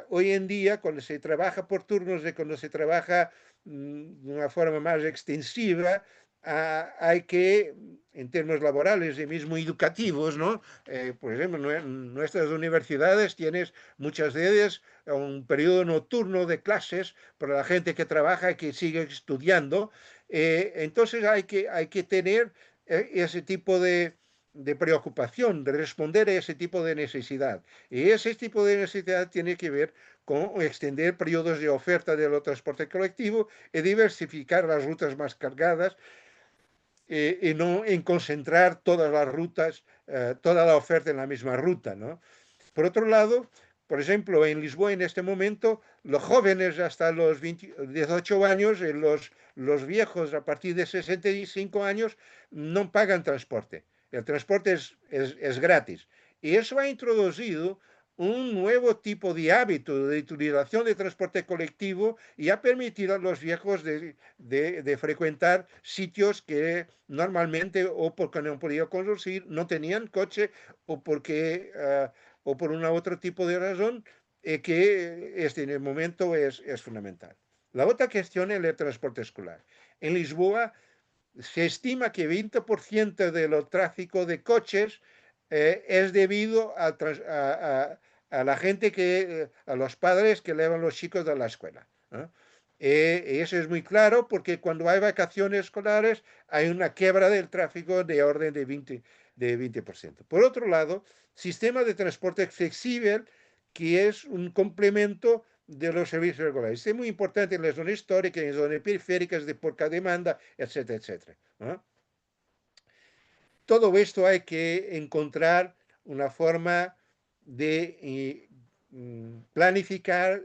hoy en día, cuando se trabaja por turnos y cuando se trabaja de una forma más extensiva, hay que, en términos laborales y mismo educativos, ¿no? Por ejemplo, en nuestras universidades tienes muchas de ellas un periodo nocturno de clases para la gente que trabaja y que sigue estudiando. Entonces hay que tener ese tipo de preocupación, de responder a ese tipo de necesidad. Y ese tipo de necesidad tiene que ver con extender periodos de oferta del transporte colectivo y diversificar las rutas más cargadas, y no en concentrar todas las rutas, toda la oferta en la misma ruta, ¿no? Por otro lado, por ejemplo, en Lisboa en este momento, los jóvenes hasta los 18 años y los viejos a partir de 65 años no pagan transporte. El transporte es gratis. Y eso ha introducido un nuevo tipo de hábito de utilización de transporte colectivo y ha permitido a los viejos de frecuentar sitios que normalmente, o porque no podían conducir, no tenían coche, o porque o por un otro tipo de razón, que en el momento es fundamental. La otra cuestión es el transporte escolar. En Lisboa se estima que 20% del tráfico de coches es debido a la gente a los padres que llevan los chicos a la escuela, ¿no? Eso es muy claro porque cuando hay vacaciones escolares hay una quiebra del tráfico de orden de 20%. Por otro lado, sistema de transporte flexible, que es un complemento de los servicios regulares. Es muy importante en las zonas históricas, en zonas periféricas de poca demanda, etcétera, etcétera, ¿no? Todo esto hay que encontrar una forma de planificar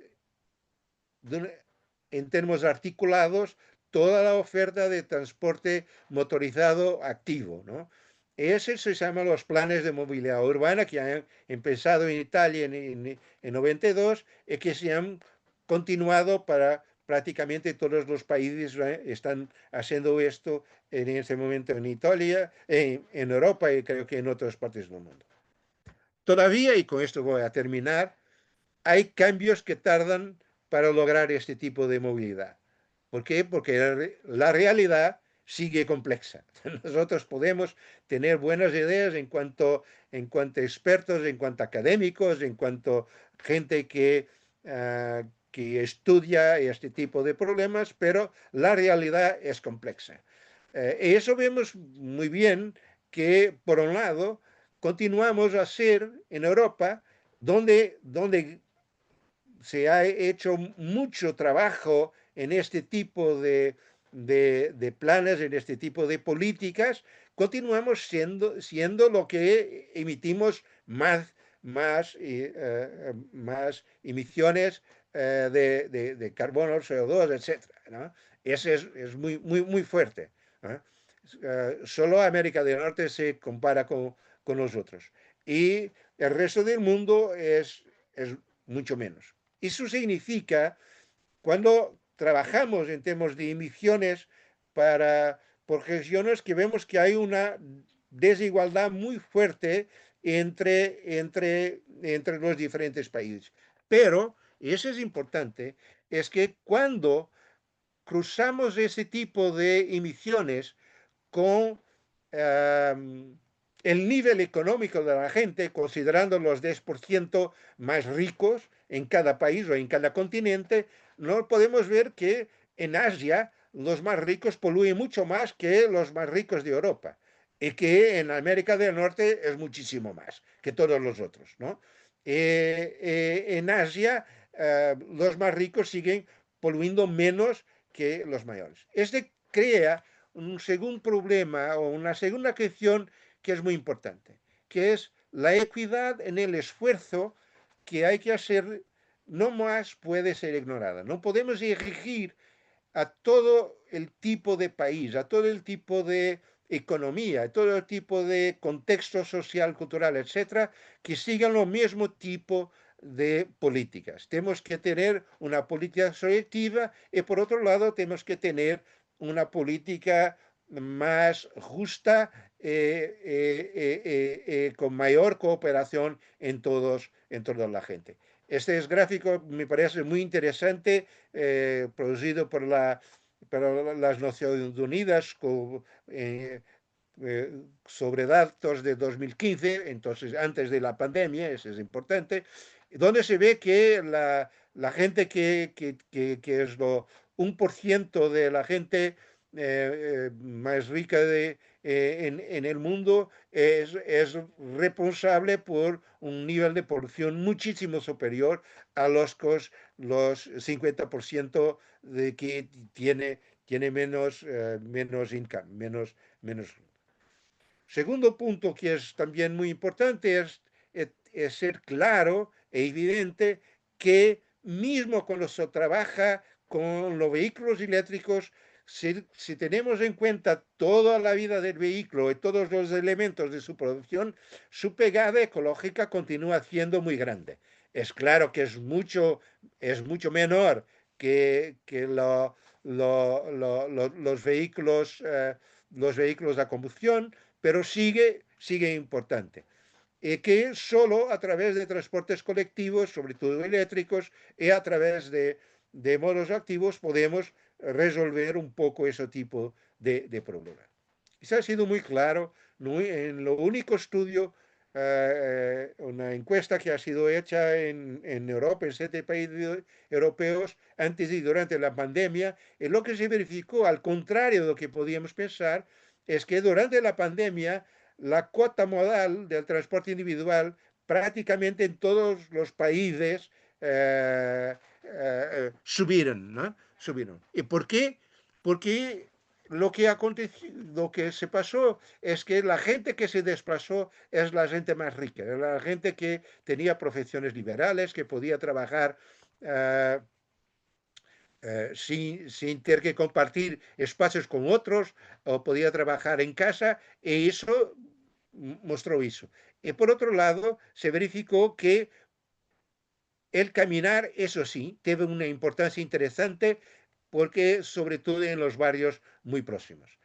en términos articulados toda la oferta de transporte motorizado activo, ¿no? Ese se llaman los planes de movilidad urbana que han empezado en Italia en 92 y que se han continuado para prácticamente todos los países, están haciendo esto en este momento en Italia, en Europa y creo que en otras partes del mundo. Todavía, y con esto voy a terminar, hay cambios que tardan para lograr este tipo de movilidad. ¿Por qué? Porque la realidad sigue compleja. Nosotros podemos tener buenas ideas en cuanto a expertos, en cuanto a académicos, en cuanto a gente que estudia este tipo de problemas, pero la realidad es compleja. Y eso vemos muy bien que, por un lado, continuamos a ser en Europa donde se ha hecho mucho trabajo en este tipo de planes, en este tipo de políticas, continuamos siendo lo que emitimos más emisiones de carbono, CO2, etcétera, ¿no? Ese es muy, muy, muy fuerte, ¿no? Solo América del Norte se compara con nosotros. Y el resto del mundo es mucho menos. Eso significa, cuando trabajamos en temas de emisiones por regiones, que vemos que hay una desigualdad muy fuerte entre los diferentes países. Pero, y eso es importante, es que cuando cruzamos ese tipo de emisiones con el nivel económico de la gente, considerando los 10% más ricos en cada país o en cada continente, no podemos ver que en Asia los más ricos polúen mucho más que los más ricos de Europa, y que en América del Norte es muchísimo más que todos los otros, ¿no? En Asia los más ricos siguen poluindo menos que los mayores. Este crea un segundo problema o una segunda cuestión que es muy importante, que es la equidad en el esfuerzo que hay que hacer. No más puede ser ignorada. No podemos exigir a todo el tipo de país, a todo el tipo de economía, a todo el tipo de contexto social, cultural, etcétera, que sigan lo mismo tipo de políticas. Tenemos que tener una política selectiva y por otro lado tenemos que tener una política más justa, con mayor cooperación en toda la gente. Este es gráfico, me parece muy interesante, producido por las Naciones Unidas eh, sobre datos de 2015, entonces antes de la pandemia, eso es importante, donde se ve que la gente que es lo 1% de la gente más rica en el mundo es responsable por un nivel de producción muchísimo superior a los 50% de que tiene menos income, menos. Segundo punto que es también muy importante es ser claro e evidente que mismo cuando se trabaja con los vehículos eléctricos, si tenemos en cuenta toda la vida del vehículo y todos los elementos de su producción, su pegada ecológica continúa siendo muy grande. Es claro que es mucho menor que los vehículos a combustión, pero sigue importante. Que solo a través de transportes colectivos, sobre todo eléctricos, y a través de modos activos podemos resolver un poco ese tipo de problemas. Eso ha sido muy claro en lo único estudio, una encuesta que ha sido hecha en Europa, en 7 países europeos, antes y durante la pandemia, y lo que se verificó, al contrario de lo que podíamos pensar, es que durante la pandemia la cuota modal del transporte individual prácticamente en todos los países subieron, ¿no? Subieron. ¿Y por qué? Porque lo que se pasó es que la gente que se desplazó es la gente más rica, es la gente que tenía profesiones liberales, que podía trabajar sin tener que compartir espacios con otros, o podía trabajar en casa, y eso mostró eso. Y por otro lado, se verificó que el caminar, eso sí, tiene una importancia interesante porque sobre todo en los barrios muy próximos.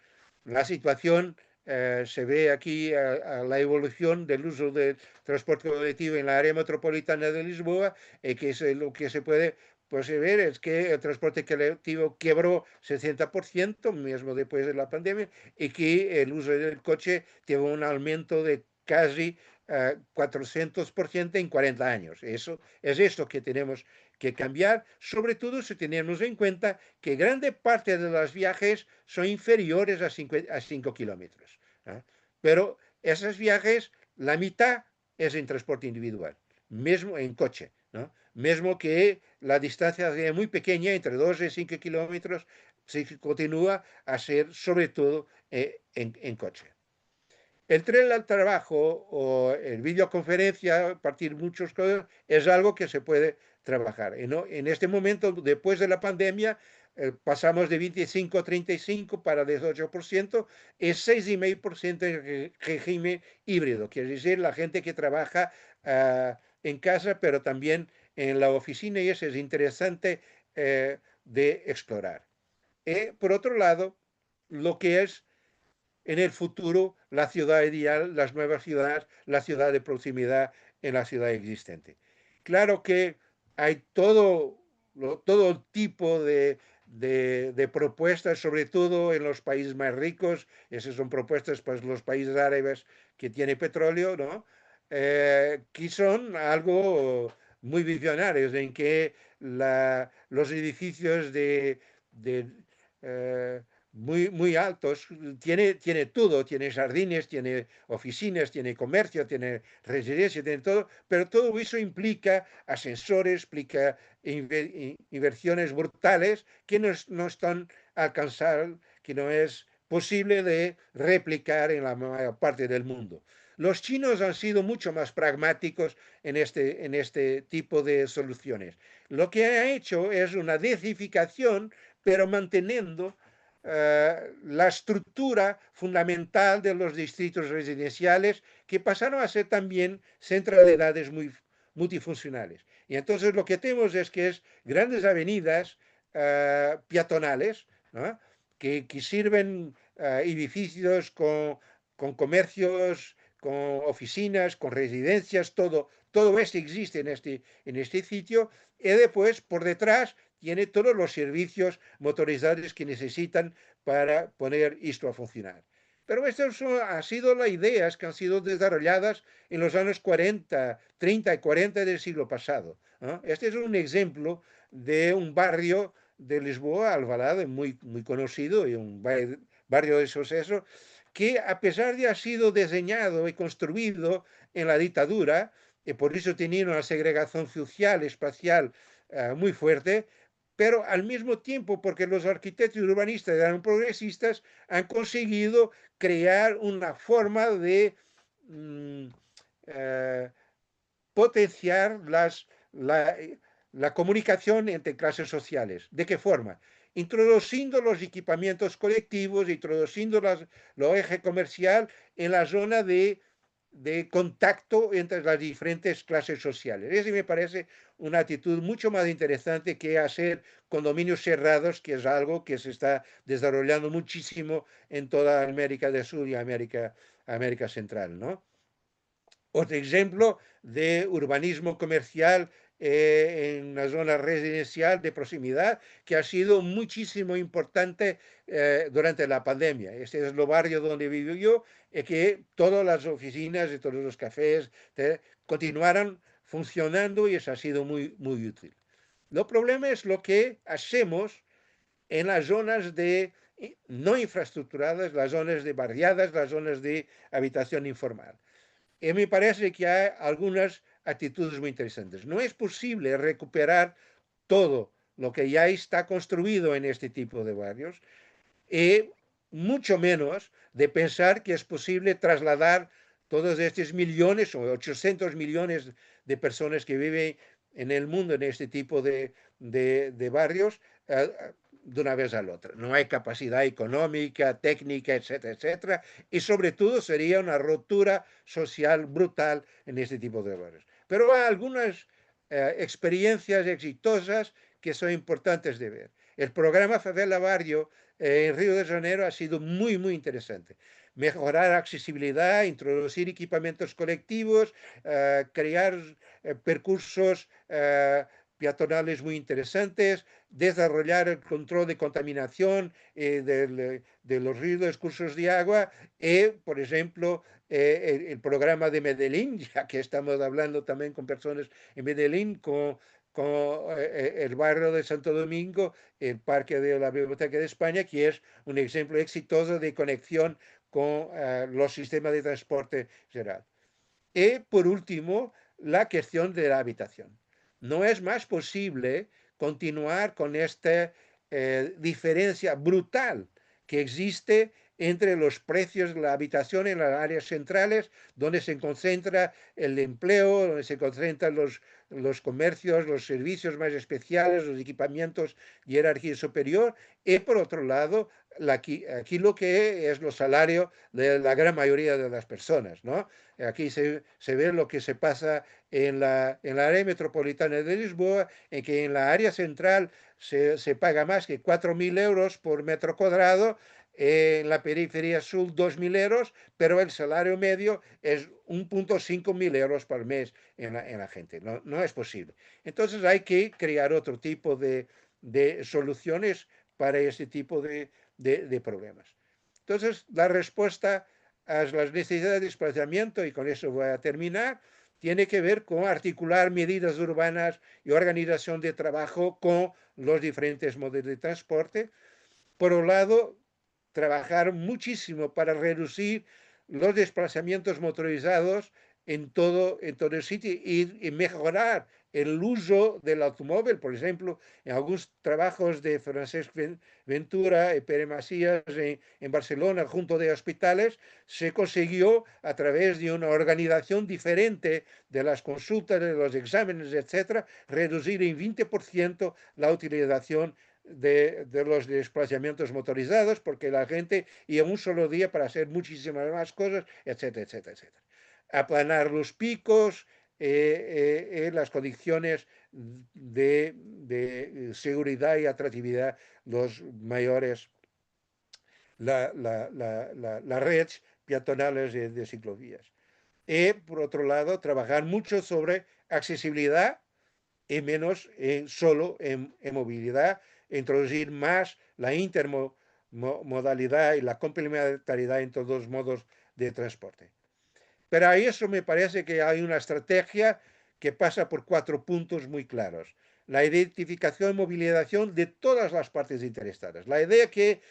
La situación se ve aquí a la evolución del uso del transporte colectivo en la área metropolitana de Lisboa, que es lo que se puede ver es que el transporte colectivo quebró 60%, mismo después de la pandemia, y que el uso del coche tuvo un aumento de casi 400% en 40 años. Eso es esto que tenemos que cambiar, sobre todo si tenemos en cuenta que grande parte de los viajes son inferiores a 5 kilómetros. ¿Eh? Pero esos viajes, la mitad es en transporte individual, mismo en coche. ¿No? Mismo que la distancia sea muy pequeña, entre 2 y 5 kilómetros, se continúa a ser sobre todo en coche. El tren al trabajo o en videoconferencia, a partir de muchos cosas, es algo que se puede trabajar. En este momento, después de la pandemia, pasamos de 25 a 35 para 18%, es 6,5% en régimen híbrido, quiere decir la gente que trabaja en casa, pero también en la oficina, y eso es interesante de explorar. Por otro lado, lo que es en el futuro la ciudad ideal, las nuevas ciudades, la ciudad de proximidad en la ciudad existente. Claro que hay todo tipo de propuestas, sobre todo en los países más ricos. Esas son propuestas para los países árabes que tienen petróleo, ¿no? Que son algo muy visionarios, en que los edificios de muy altos, tiene todo, tiene jardines, tiene oficinas, tiene comercio, tiene residencia, tiene todo, pero todo eso implica ascensores, implica inversiones brutales que no están a alcanzar, que no es posible de replicar en la mayor parte del mundo. Los chinos han sido mucho más pragmáticos en este tipo de soluciones. Lo que ha hecho es una densificación, pero manteniendo la estructura fundamental de los distritos residenciales que pasaron a ser también centralidades muy multifuncionales. Y entonces lo que tenemos es que es grandes avenidas peatonales, ¿no? que sirven edificios con comercios, con oficinas, con residencias, todo esto existe en este sitio, y después por detrás tiene todos los servicios motorizados que necesitan para poner esto a funcionar. Pero estas han sido las ideas que han sido desarrolladas en los años 40, 30 y 40 del siglo pasado, ¿no? Este es un ejemplo de un barrio de Lisboa, Alvalade, muy conocido y un barrio de suceso, que a pesar de haber sido diseñado y construido en la dictadura, y por eso tenía una segregación social, espacial muy fuerte, pero al mismo tiempo, porque los arquitectos y urbanistas eran progresistas, han conseguido crear una forma de mm, eh, potenciar la comunicación entre clases sociales. ¿De qué forma? Introduciendo los equipamientos colectivos, introduciendo los eje comercial en la zona de contacto entre las diferentes clases sociales. Eso me parece una actitud mucho más interesante que hacer condominios cerrados, que es algo que se está desarrollando muchísimo en toda América del Sur y América Central, ¿no? Otro ejemplo de urbanismo comercial en una zona residencial de proximidad que ha sido muchísimo importante durante la pandemia. Este es el barrio donde vivo yo, y que todas las oficinas y todos los cafés continuaron funcionando y eso ha sido muy útil. El problema es lo que hacemos en las zonas de no infraestructuradas, las zonas de barriadas, las zonas de habitación informal. Y me parece que hay algunas actitudes muy interesantes. No es posible recuperar todo lo que ya está construido en este tipo de barrios y mucho menos de pensar que es posible trasladar todos estos millones o 800 millones de personas que viven en el mundo en este tipo de barrios de una vez a la otra. No hay capacidad económica, técnica, etcétera, etcétera. Y sobre todo sería una ruptura social brutal en este tipo de barrios. Pero hay algunas experiencias exitosas que son importantes de ver. El programa Favela Barrio en Río de Janeiro ha sido muy interesante. Mejorar accesibilidad, introducir equipamientos colectivos, crear percursos peatonales muy interesantes, desarrollar el control de contaminación de los ríos, cursos de agua y, por ejemplo, el programa de Medellín, ya que estamos hablando también con personas en Medellín, con el barrio de Santo Domingo, el Parque de la Biblioteca de España, que es un ejemplo exitoso de conexión con los sistemas de transporte general. Y por último, la cuestión de la habitación. No es más posible continuar con esta diferencia brutal que existe entre los precios de la habitación en las áreas centrales, donde se concentra el empleo, donde se concentran los comercios, los servicios más especiales, los equipamientos de jerarquía superior, y por otro lado, aquí lo que es los salarios de la gran mayoría de las personas, ¿no? Aquí se ve lo que se pasa en la área metropolitana de Lisboa, en que en la área central se paga más que 4.000 euros por metro cuadrado, en la periferia sur 2.000 euros, pero el salario medio es 1.5 mil euros por mes en la gente. No es posible. Entonces hay que crear otro tipo de soluciones para este tipo de problemas. Entonces, la respuesta a las necesidades de desplazamiento, y con eso voy a terminar, tiene que ver con articular medidas urbanas y organización de trabajo con los diferentes modos de transporte. Por un lado, trabajar muchísimo para reducir los desplazamientos motorizados en todo el sitio y mejorar el uso del automóvil. Por ejemplo, en algunos trabajos de Francesc Ventura y Pere Macías en Barcelona, junto de hospitales, se consiguió a través de una organización diferente de las consultas, de los exámenes, etcétera, reducir en 20% la utilización de los desplazamientos motorizados, porque la gente iba un solo día para hacer muchísimas más cosas, etcétera, etcétera, etcétera. Aplanar los picos, las condiciones de seguridad y atractividad, los mayores, las redes peatonales de ciclovías. Y, por otro lado, trabajar mucho sobre accesibilidad y menos solo en movilidad, introducir más la intermodalidad y la complementariedad en todos los modos de transporte. Pero a eso me parece que hay una estrategia que pasa por 4 puntos muy claros. La identificación y movilización de todas las partes interesadas. La idea que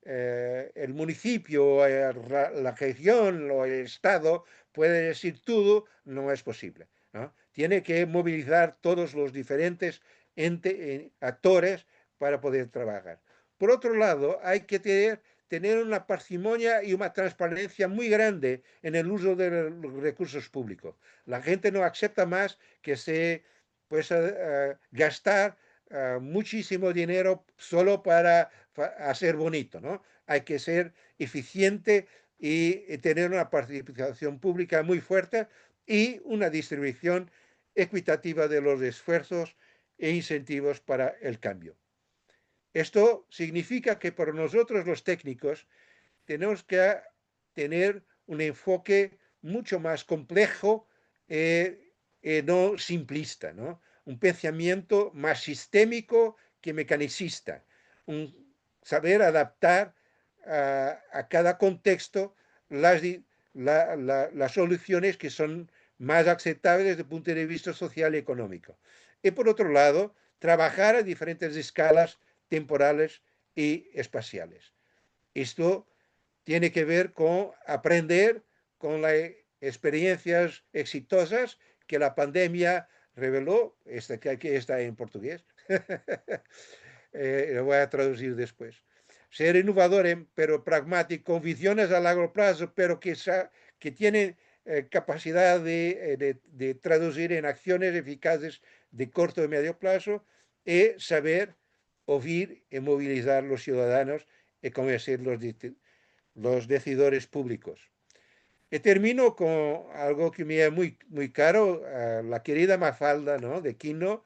el municipio, la región o el Estado puede decir todo, no es posible, ¿no? Tiene que movilizar todos los diferentes actores para poder trabajar. Por otro lado, hay que tener una parsimonia y una transparencia muy grande en el uso de los recursos públicos. La gente no acepta más que se gastar muchísimo dinero solo para hacer bonito, ¿no? Hay que ser eficiente y tener una participación pública muy fuerte y una distribución equitativa de los esfuerzos e incentivos para el cambio. Esto significa que para nosotros los técnicos tenemos que tener un enfoque mucho más complejo no simplista, ¿no? Un pensamiento más sistémico que mecanicista, un saber adaptar a cada contexto las soluciones que son más aceptables desde el punto de vista social y económico. Y por otro lado, trabajar a diferentes escalas temporales y espaciales. Esto tiene que ver con aprender con las experiencias exitosas que la pandemia reveló. Esta que aquí está en portugués. Lo voy a traducir después. Ser innovador, pero pragmático, con visiones a largo plazo, pero que tienen capacidad de traducir en acciones eficaces de corto y medio plazo, y saber oír y movilizar los ciudadanos y convencer los decidores públicos. Y termino con algo que me es muy, muy caro, la querida Mafalda, ¿no?, de Quino,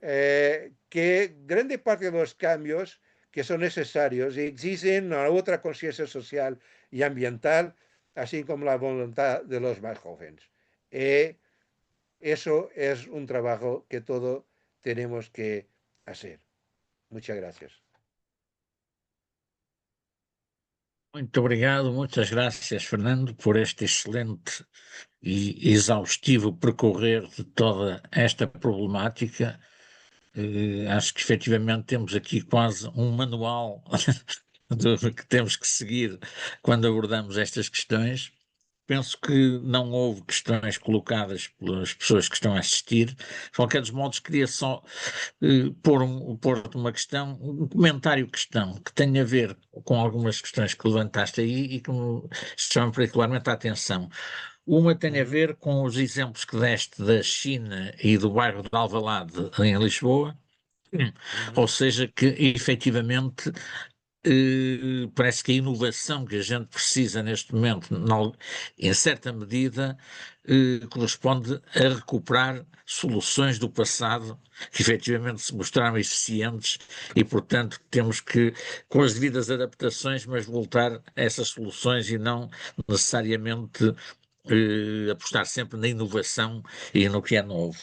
que grande parte de los cambios que son necesarios exigen una otra conciencia social y ambiental, así como la voluntad de los más jóvenes. Eso es un trabajo que todos tenemos que hacer. Muchas gracias. Muito obrigado, muitas graças, Fernando, por este excelente e exaustivo percorrer de toda esta problemática. Acho que efetivamente temos aqui quase um manual do que temos que seguir quando abordamos estas questões. Penso que não houve questões colocadas pelas pessoas que estão a assistir. De qualquer dos modos, queria só pôr uma questão, um comentário-questão, que tem a ver com algumas questões que levantaste aí e que me chamam particularmente a atenção. Uma tem a ver com os exemplos que deste da China e do bairro de Alvalade, em Lisboa, ou seja, que efetivamente parece que a inovação que a gente precisa neste momento, em certa medida, corresponde a recuperar soluções do passado que efetivamente se mostraram eficientes e, portanto, temos que, com as devidas adaptações, mas voltar a essas soluções e não necessariamente apostar sempre na inovação e no que é novo.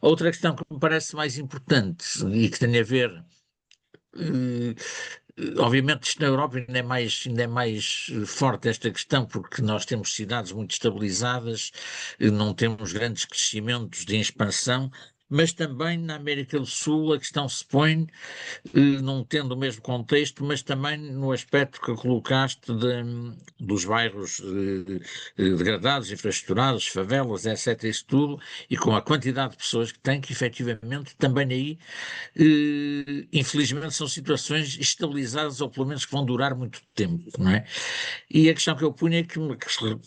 Outra questão que me parece mais importante e que tem a ver obviamente isto na Europa ainda é mais forte esta questão, porque nós temos cidades muito estabilizadas, não temos grandes crescimentos de expansão, mas também na América do Sul a questão se põe, não tendo o mesmo contexto, mas também no aspecto que colocaste dos bairros degradados, infraestruturados, favelas, etc., isso tudo, e com a quantidade de pessoas que tem, que efetivamente também aí, infelizmente, são situações estabilizadas ou pelo menos que vão durar muito tempo, não é? E a questão que eu punho é que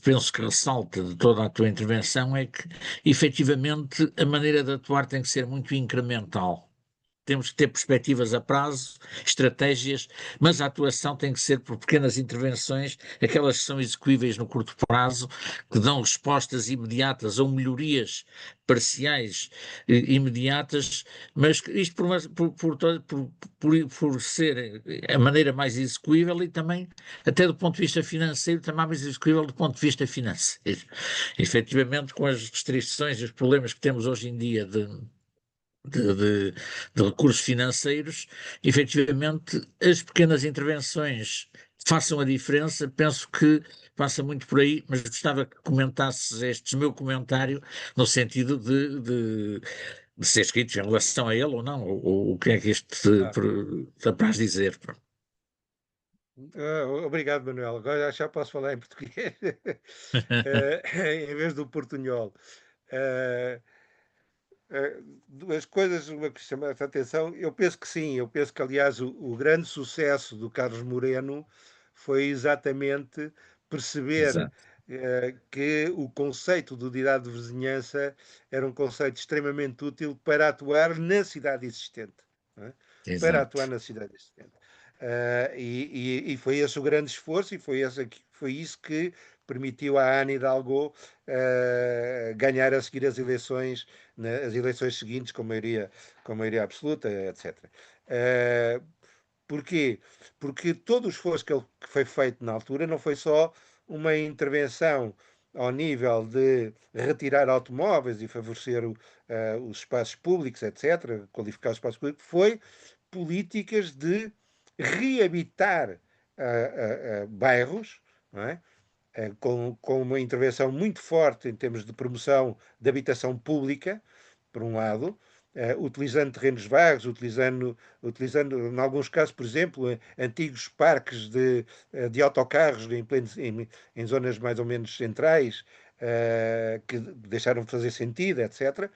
penso que ressalta de toda a tua intervenção é que, efetivamente, a maneira de atuar tem que ser muito incremental. Temos que ter perspectivas a prazo, estratégias, mas a atuação tem que ser por pequenas intervenções, aquelas que são execuíveis no curto prazo, que dão respostas imediatas ou melhorias parciais imediatas, mas isto por ser a maneira mais execuível e também, até do ponto de vista financeiro, também mais execuível do ponto de vista financeiro. Efetivamente, com as restrições e os problemas que temos hoje em dia de, de- de recursos financeiros, efetivamente as pequenas intervenções façam a diferença. Penso que passa muito por aí, mas gostava que comentasses este meu comentário no sentido de ser escrito em relação a ele ou não, ou o que é que isto Ah, te apraz dizer. obrigado, Manuel. Agora já posso falar em português, em vez do portunhol. Eh, Duas coisas, uma que chama a atenção. Eu penso que sim, eu penso que, aliás, o grande sucesso do Carlos Moreno foi exatamente perceber Exato, que o conceito de unidade de vizinhança era um conceito extremamente útil para atuar na cidade existente. Não é? Para atuar exato. na cidade existente. E foi esse o grande esforço, e foi isso que permitiu à Anne Hidalgo ganhar a seguir as eleições, as eleições seguintes com maioria absoluta, etc. Uh, Porquê? Porque todo o esforço que foi feito na altura não foi só uma intervenção ao nível de retirar automóveis e favorecer os espaços públicos, etc., qualificar os espaços públicos, foi políticas de reabilitar bairros, não é? Com uma intervenção muito forte em termos de promoção de habitação pública, por um lado, utilizando terrenos vagos, utilizando, em alguns casos, por exemplo, antigos parques de autocarros em zonas mais ou menos centrais, que deixaram de fazer sentido, etc.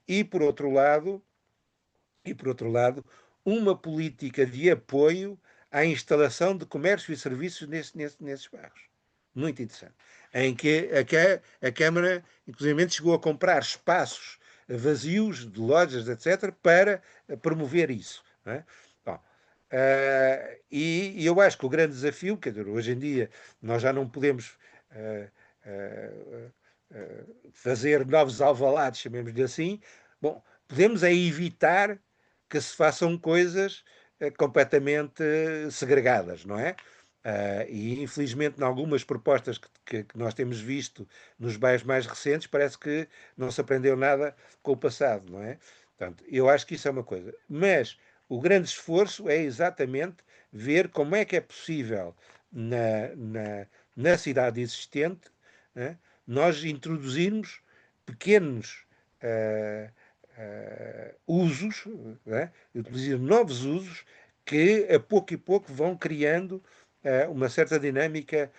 E, por outro lado, e, por outro lado, uma política de apoio à instalação de comércio e serviços nesses bairros. Muito interessante. Em que a Câmara, inclusive, chegou a comprar espaços vazios de lojas, etc., para promover isso. Não é? Bom, e eu acho que o grande desafio, quer dizer, hoje em dia nós já não podemos uh, uh, fazer novos alvalados, chamemos-lhe assim. Bom, podemos é evitar que se façam coisas completamente segregadas, não é? E infelizmente, em algumas propostas que nós temos visto nos bairros mais recentes, parece que não se aprendeu nada com o passado, não é? Portanto, eu acho que isso é uma coisa. Mas o grande esforço é exatamente ver como é que é possível na cidade existente, né, nós introduzirmos pequenos uh, usos, né, introduzir novos usos que a pouco e pouco vão criando uma certa dinâmica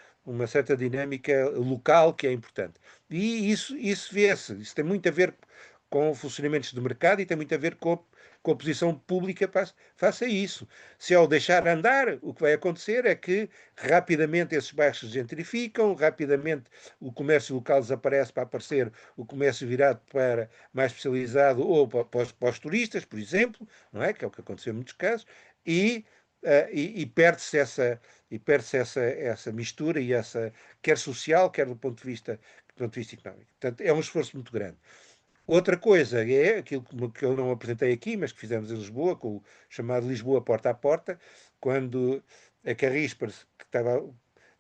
local que é importante. E isso vê-se, isso tem muito a ver com funcionamentos do mercado e tem muito a ver com a posição pública face a isso. Se ao deixar andar, o que vai acontecer é que rapidamente esses bairros se gentrificam, rapidamente o comércio local desaparece para aparecer o comércio virado para mais especializado ou para os turistas, por exemplo, não é? Que é o que aconteceu em muitos casos, e, e perde-se essa mistura e essa, quer social, quer do ponto de vista económico. Portanto, é um esforço muito grande. Outra coisa é aquilo que eu não apresentei aqui, mas que fizemos em Lisboa, com o chamado Lisboa Porta a Porta, quando a Carrispers, que estava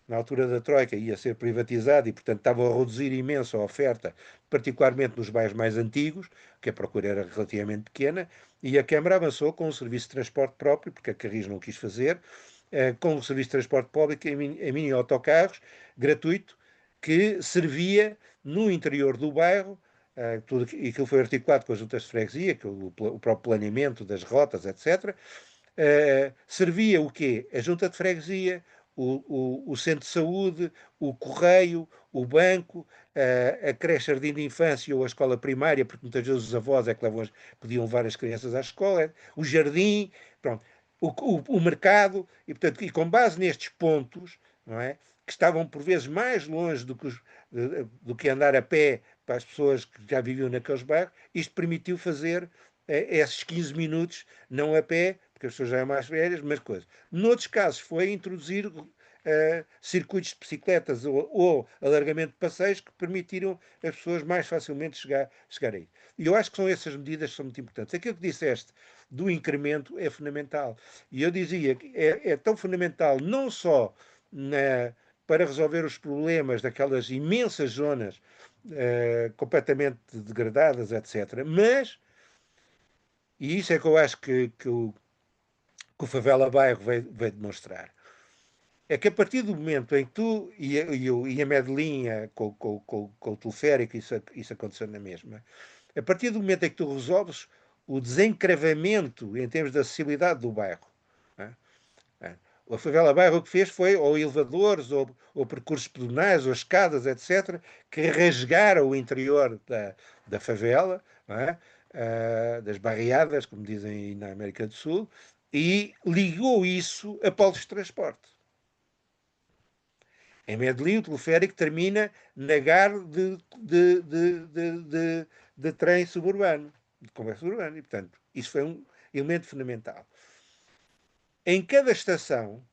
na altura da Troika, ia ser privatizada e, portanto, estava a reduzir imenso a oferta, particularmente nos bairros mais antigos, que a procura era relativamente pequena, e a Câmara avançou com um serviço de transporte próprio, porque a Carris não quis fazer, com um serviço de transporte público em mini autocarros, gratuito, que servia no interior do bairro tudo aquilo foi articulado com as juntas de freguesia, que o próprio planeamento das rotas, etc. Servia o quê? A junta de freguesia, o centro de saúde, o correio, o banco, a creche jardim de infância ou a escola primária, porque muitas vezes os avós é que podiam levar as crianças à escola, o jardim, pronto, o mercado, e, portanto, e com base nestes pontos, não é, que estavam por vezes mais longe do que andar a pé para as pessoas que já viviam naqueles bairros, isto permitiu fazer esses 15 minutos, não a pé, porque as pessoas já eram mais velhas, mas coisas. Noutros casos foi introduzir circuitos de bicicletas ou alargamento de passeios que permitiram as pessoas mais facilmente chegar aí. E eu acho que são essas medidas que são muito importantes. Aquilo que disseste do incremento é fundamental. E eu dizia que é tão fundamental não só para resolver os problemas daquelas imensas zonas completamente degradadas, etc. Mas, e isso é que eu acho que o Favela Bairro veio demonstrar, é que a partir do momento em que tu e a Medelinha com o teleférico, isso aconteceu na mesma, a partir do momento em que tu resolves o desencravamento em termos de acessibilidade do bairro, a Favela Bairro o que fez foi ou elevadores, ou percursos pedonais, ou escadas, etc., que rasgaram o interior da favela, das barriadas, como dizem na América do Sul, e ligou isso a polos de transporte. Em Medellín, o teleférico termina na gare de trem suburbano, de comércio suburbano, e, portanto, isso foi um elemento fundamental. Em cada estação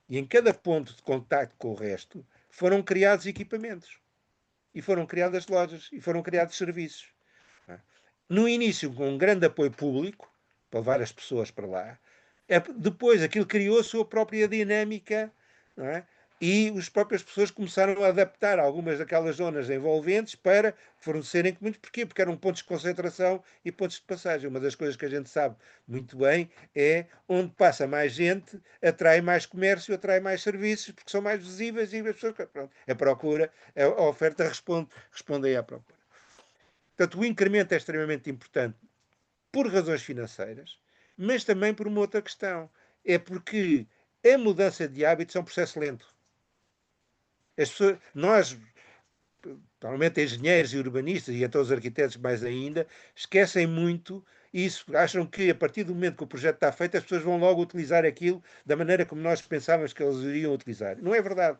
e em cada ponto de contacto com o resto foram criados equipamentos, e foram criadas lojas, e foram criados serviços. No início, com um grande apoio público, para levar as pessoas para lá, depois aquilo criou a sua própria dinâmica, não é? E as próprias pessoas começaram a adaptar algumas daquelas zonas envolventes para fornecerem comidas. Porquê? Porque eram pontos de concentração e pontos de passagem. Uma das coisas que a gente sabe muito bem é onde passa mais gente, atrai mais comércio, atrai mais serviços, porque são mais visíveis e as pessoas... Pronto, a procura, a oferta responde aí à procura. Portanto, o incremento é extremamente importante por razões financeiras, mas também por uma outra questão. É porque a mudança de hábitos é um processo lento. As pessoas, nós, normalmente engenheiros e urbanistas, e até os arquitetos mais ainda, esquecem muito isso, acham que a partir do momento que o projeto está feito, as pessoas vão logo utilizar aquilo da maneira como nós pensávamos que eles iriam utilizar. Não é verdade.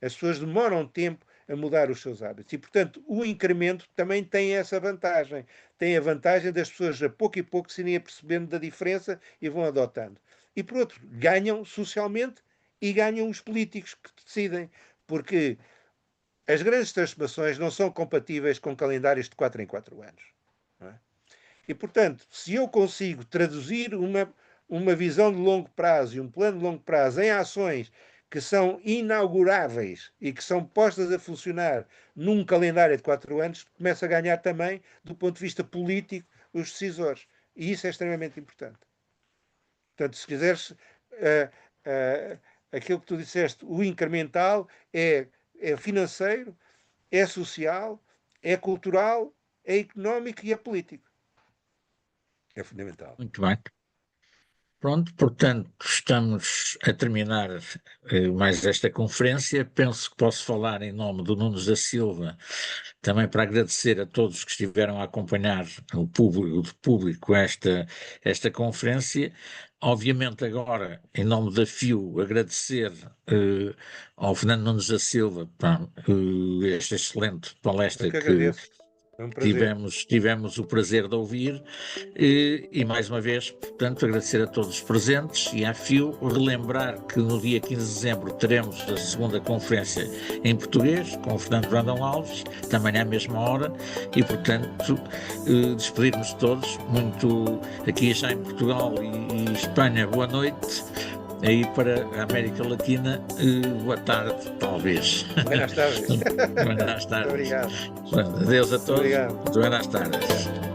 As pessoas demoram tempo a mudar os seus hábitos. E, portanto, o incremento também tem essa vantagem. Tem a vantagem das pessoas, a pouco e pouco, se irem apercebendo da diferença e vão adotando. E, por outro, ganham socialmente e ganham os políticos que decidem. Porque as grandes transformações não são compatíveis com calendários de 4 em 4 anos. Não é? E, portanto, se eu consigo traduzir uma visão de longo prazo e um plano de longo prazo em ações que são inauguráveis e que são postas a funcionar num calendário de 4 anos, começa a ganhar também, do ponto de vista político, os decisores. E isso é extremamente importante. Portanto, se quiseres, aquilo que tu disseste, o incremental é financeiro, é social, é cultural, é económico e é político. É fundamental. Muito bem. Pronto, portanto, estamos a terminar mais esta conferência. Penso que posso falar em nome do Nunes da Silva, também para agradecer a todos que estiveram a acompanhar o público esta conferência. Obviamente agora, em nome da FIU, agradecer ao Fernando Nunes da Silva esta excelente palestra que é um prazer. Tivemos o prazer de ouvir e mais uma vez, portanto, agradecer a todos os presentes e à FIU, relembrar que no dia 15 de dezembro teremos a segunda conferência em português com o Fernando Brandão Alves, também à mesma hora, e portanto despedir-nos de todos, muito aqui já em Portugal e Espanha, boa noite. Aí para a América Latina, boa tarde, talvez. Buenas tardes. Buenas tardes. Obrigado. Adeus a todos. Obrigado. Buenas tardes.